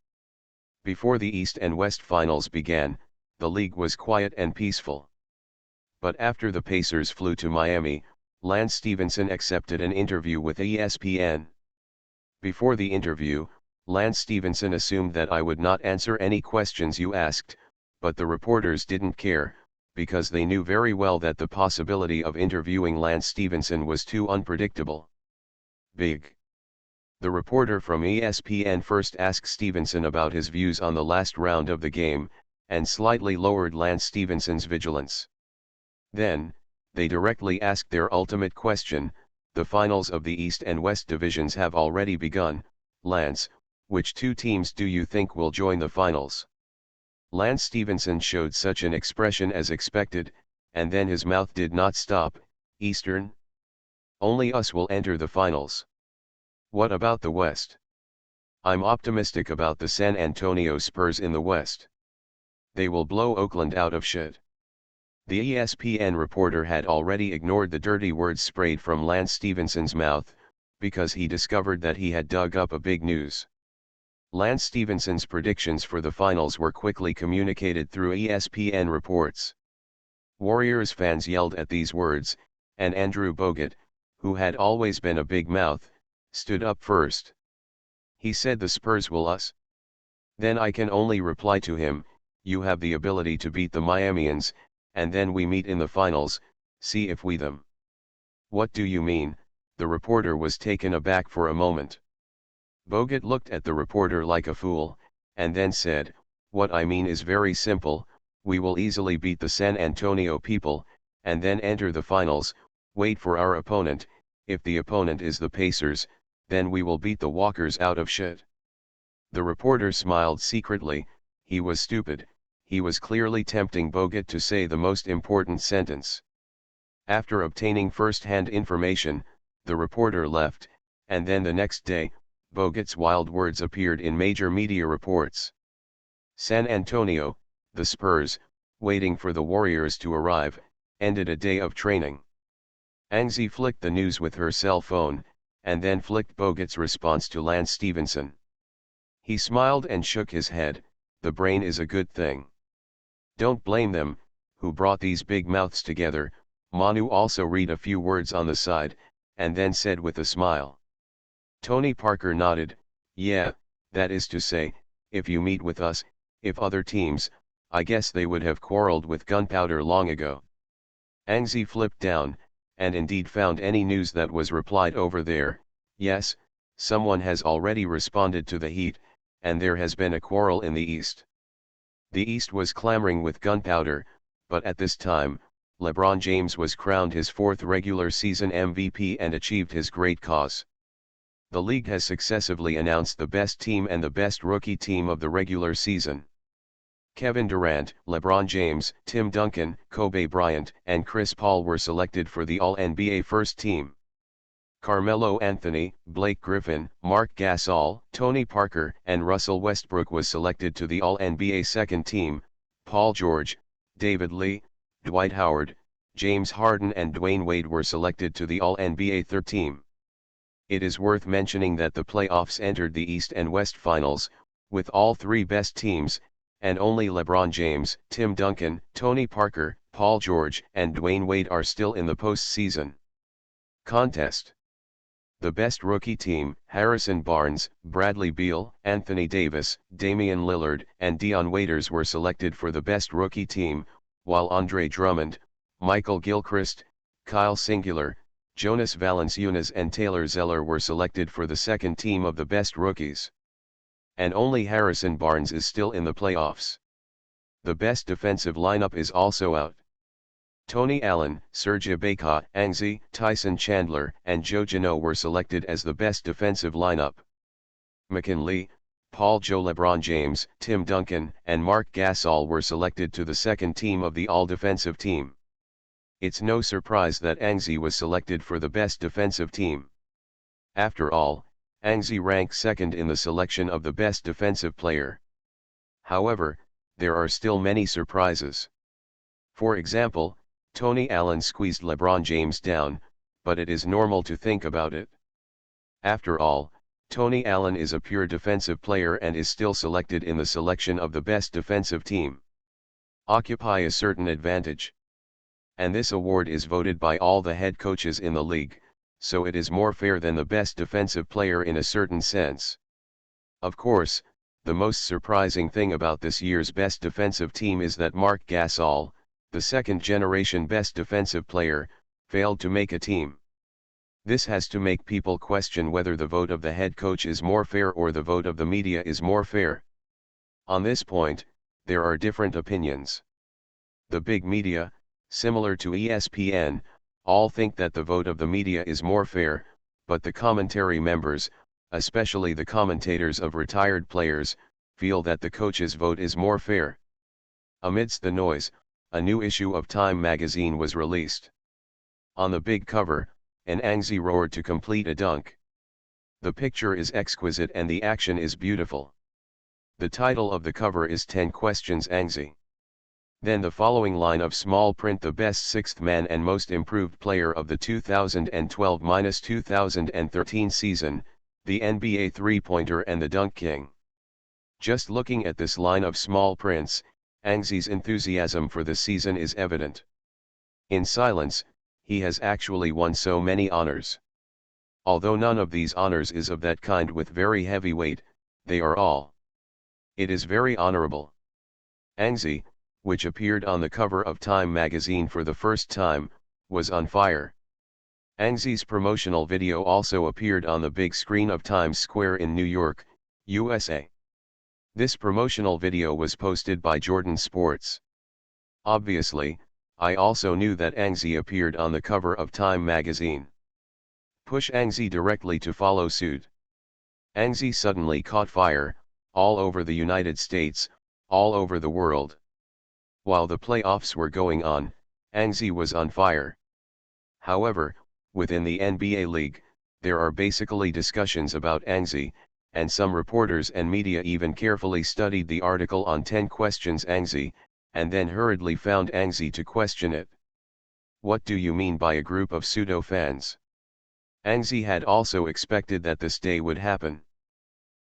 A: Before the East and West finals began, the league was quiet and peaceful. But after the Pacers flew to Miami, Lance Stephenson accepted an interview with ESPN. Before the interview, Lance Stephenson assumed that I would not answer any questions you asked, but the reporters didn't care. because they knew very well that the possibility of interviewing Lance Stephenson was too unpredictable. Big. The reporter from ESPN first asked Stephenson about his views on the last round of the game, and slightly lowered Lance Stephenson's vigilance. Then, they directly asked their ultimate question: the finals of the East and West divisions have already begun. Lance, which two teams do you think will join the finals? Lance Stephenson showed such an expression as expected, and then his mouth did not stop. Eastern? Only us will enter the finals. What about the West? I'm optimistic about the San Antonio Spurs in the West. They will blow Oakland out of shit. The ESPN reporter had already ignored the dirty words sprayed from Lance Stephenson's mouth, because he discovered that he had dug up a big news. Lance Stephenson's predictions for the finals were quickly communicated through ESPN reports. Warriors fans yelled at these words, and Andrew Bogut, who had always been a big mouth, stood up first. He said the Spurs will us. Then I can only reply to him, you have the ability to beat the Miamians, and then we meet in the finals, see if we them. What do you mean? The reporter was taken aback for a moment. Bogut looked at the reporter like a fool, and then said, what I mean is very simple, we will easily beat the San Antonio people, and then enter the finals, wait for our opponent. If the opponent is the Pacers, then we will beat the Walkers out of shit. The reporter smiled secretly. He was stupid. He was clearly tempting Bogut to say the most important sentence. After obtaining first-hand information, the reporter left, and then the next day, Bogut's wild words appeared in major media reports. San Antonio, the Spurs, waiting for the Warriors to arrive, ended a day of training. Angie flicked the news with her cell phone, and then flicked Bogut's response to Lance Stephenson. He smiled and shook his head. The brain is a good thing. Don't blame them, who brought these big mouths together. Manu also read a few words on the side, and then said with a smile. Tony Parker nodded, yeah, that is to say, if you meet with us, if other teams, I guess they would have quarreled with gunpowder long ago. Angie flipped down, and indeed found any news that was replied over there. Yes, someone has already responded to the Heat, and there has been a quarrel in the East. The East was clamoring with gunpowder, but at this time, LeBron James was crowned his fourth regular season MVP and achieved his great cause. The league has successively announced the best team and the best rookie team of the regular season. Kevin Durant, LeBron James, Tim Duncan, Kobe Bryant, and Chris Paul were selected for the All-NBA First Team. Carmelo Anthony, Blake Griffin, Mark Gasol, Tony Parker, and Russell Westbrook was selected to the All-NBA Second Team. Paul George, David Lee, Dwight Howard, James Harden and Dwayne Wade were selected to the All-NBA Third Team. It is worth mentioning that the playoffs entered the East and West Finals, with all three best teams, and only LeBron James, Tim Duncan, Tony Parker, Paul George, and Dwayne Wade are still in the postseason contest. The best rookie team, Harrison Barnes, Bradley Beal, Anthony Davis, Damian Lillard, and Dion Waiters were selected for the best rookie team, while Andre Drummond, Michael Gilchrist, Kyle Singular, Jonas Valanciunas and Taylor Zeller were selected for the second team of the best rookies. And only Harrison Barnes is still in the playoffs. The best defensive lineup is also out. Tony Allen, Serge Ibaka, Angie, Tyson Chandler, and Joe Janot were selected as the best defensive lineup. McKinley, Paul Joe LeBron James, Tim Duncan, and Mark Gasol were selected to the second team of the All-Defensive Team. It's no surprise that Angie was selected for the best defensive team. After all, Angie ranks second in the selection of the best defensive player. However, there are still many surprises. For example, Tony Allen squeezed LeBron James down, but it is normal to think about it. After all, Tony Allen is a pure defensive player and is still selected in the selection of the best defensive team. Occupy a certain advantage. And this award is voted by all the head coaches in the league, so it is more fair than the best defensive player in a certain sense. Of course, the most surprising thing about this year's best defensive team is that Mark Gasol, the second-generation best defensive player, failed to make a team. This has to make people question whether the vote of the head coach is more fair or the vote of the media is more fair. On this point, there are different opinions. The big media, similar to ESPN, all think that the vote of the media is more fair, but the commentary members, especially the commentators of retired players, feel that the coach's vote is more fair. Amidst the noise, a new issue of Time magazine was released. On the big cover, an Angzi roared to complete a dunk. The picture is exquisite and the action is beautiful. The title of the cover is 10 Questions Angzi. Then the following line of small print: the best sixth man and most improved player of the 2012-2013 season, the NBA three-pointer and the dunk king. Just looking at this line of small prints, Angzi's enthusiasm for the season is evident. In silence, he has actually won so many honors. Although none of these honors is of that kind with very heavy weight, they are all. It is very honorable. Angzi, which appeared on the cover of Time magazine for the first time, was on fire. Angzi's promotional video also appeared on the big screen of Times Square in New York, USA. This promotional video was posted by Jordan Sports. Obviously, I also knew that Angzi appeared on the cover of Time magazine. Push Angzi directly to follow suit. Angzi suddenly caught fire, all over the United States, all over the world. While the playoffs were going on, Angzi was on fire. However, within the NBA league, there are basically discussions about Angzi, and some reporters and media even carefully studied the article on 10 Questions Angzi, and then hurriedly found Angzi to question it. What do you mean by a group of pseudo-fans? Angzi had also expected that this day would happen.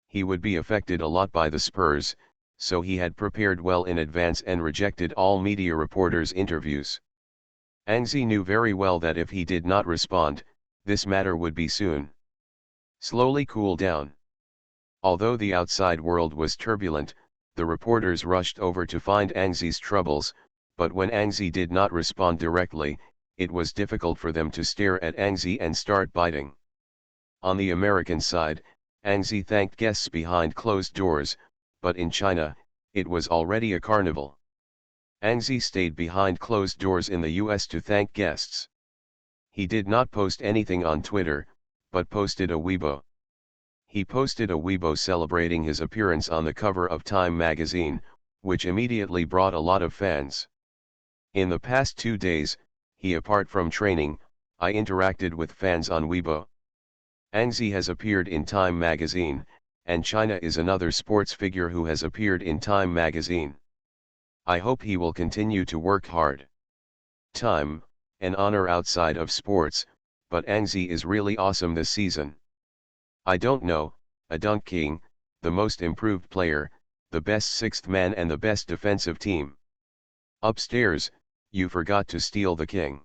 A: He would be affected a lot by the Spurs, so he had prepared well in advance and rejected all media reporters' interviews. Angzi knew very well that if he did not respond, this matter would be soon slowly cool down. Although the outside world was turbulent, the reporters rushed over to find Angzi's troubles, but when Angzi did not respond directly, it was difficult for them to stare at Angzi and start biting. On the American side, Angzi thanked guests behind closed doors, but in China, it was already a carnival. Angzi stayed behind closed doors in the US to thank guests. He did not post anything on Twitter, but posted a Weibo. He posted a Weibo celebrating his appearance on the cover of Time magazine, which immediately brought a lot of fans. In the past 2 days, apart from training, I interacted with fans on Weibo. Angzi has appeared in Time magazine, and China is another sports figure who has appeared in Time magazine. I hope he will continue to work hard. Time, an honor outside of sports, but Angzi is really awesome this season. I don't know, a dunk king, the most improved player, the best sixth man and the best defensive team. Upstairs, you forgot to steal the king.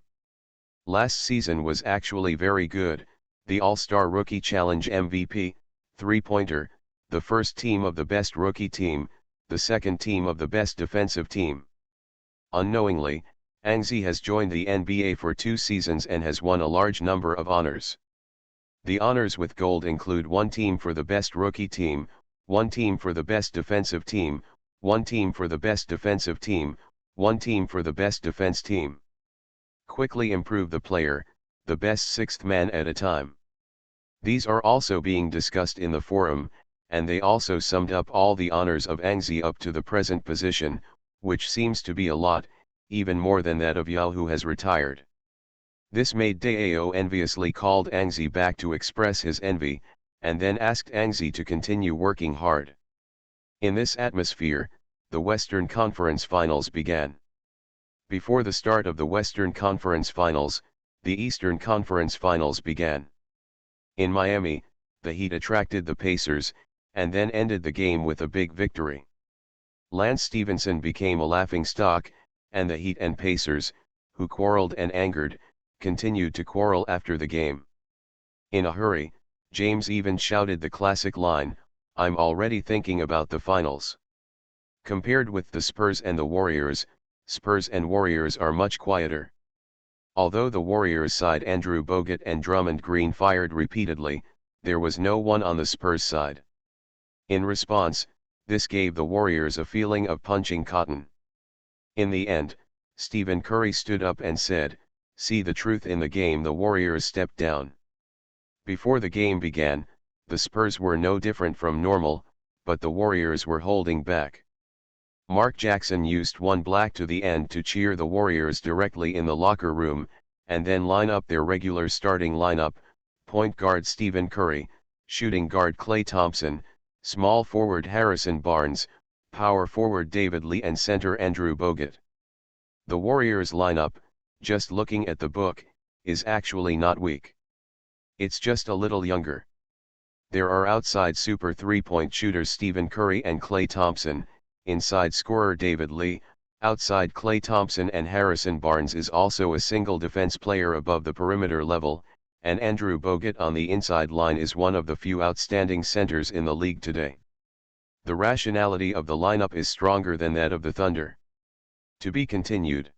A: Last season was actually very good, the All-Star Rookie Challenge MVP, three-pointer, the first team of the best rookie team, the second team of the best defensive team. Unknowingly, Angzi has joined the NBA for 2 seasons and has won a large number of honors. The honors with gold include 1 team for the best rookie team, 1 team for the best defensive team, 1 team for the best defensive team, 1 team for the best defense team. Quickly improve the player, the best sixth man at a time. These are also being discussed in the forum, and they also summed up all the honors of Angzi up to the present position, which seems to be a lot, even more than that of Yao, who has retired. This made Dao enviously called Angzi back to express his envy, and then asked Angzi to continue working hard. In this atmosphere, the Western Conference Finals began. Before the start of the Western Conference Finals, the Eastern Conference Finals began. In Miami, the Heat attracted the Pacers, and then ended the game with a big victory. Lance Stevenson became a laughingstock, and the Heat and Pacers, who quarreled and angered, continued to quarrel after the game. In a hurry, James even shouted the classic line, "I'm already thinking about the finals." Compared with the Spurs and the Warriors, Spurs and Warriors are much quieter. Although the Warriors side Andrew Bogut and Drummond Green fired repeatedly, there was no one on the Spurs side. In response, this gave the Warriors a feeling of punching cotton. In the end, Stephen Curry stood up and said, "See the truth in the game." The Warriors stepped down. Before the game began, the Spurs were no different from normal, but the Warriors were holding back. Mark Jackson used one black to the end to cheer the Warriors directly in the locker room, and then line up their regular starting lineup: point guard Stephen Curry, shooting guard Klay Thompson, small forward Harrison Barnes, power forward David Lee and center Andrew Bogut. The Warriors lineup, just looking at the book, is actually not weak. It's just a little younger. There are outside super three-point shooters Stephen Curry and Klay Thompson, inside scorer David Lee, outside Klay Thompson and Harrison Barnes is also a single defense player above the perimeter level, and Andrew Bogut on the inside line is one of the few outstanding centers in the league today. The rationality of the lineup is stronger than that of the Thunder. To be continued.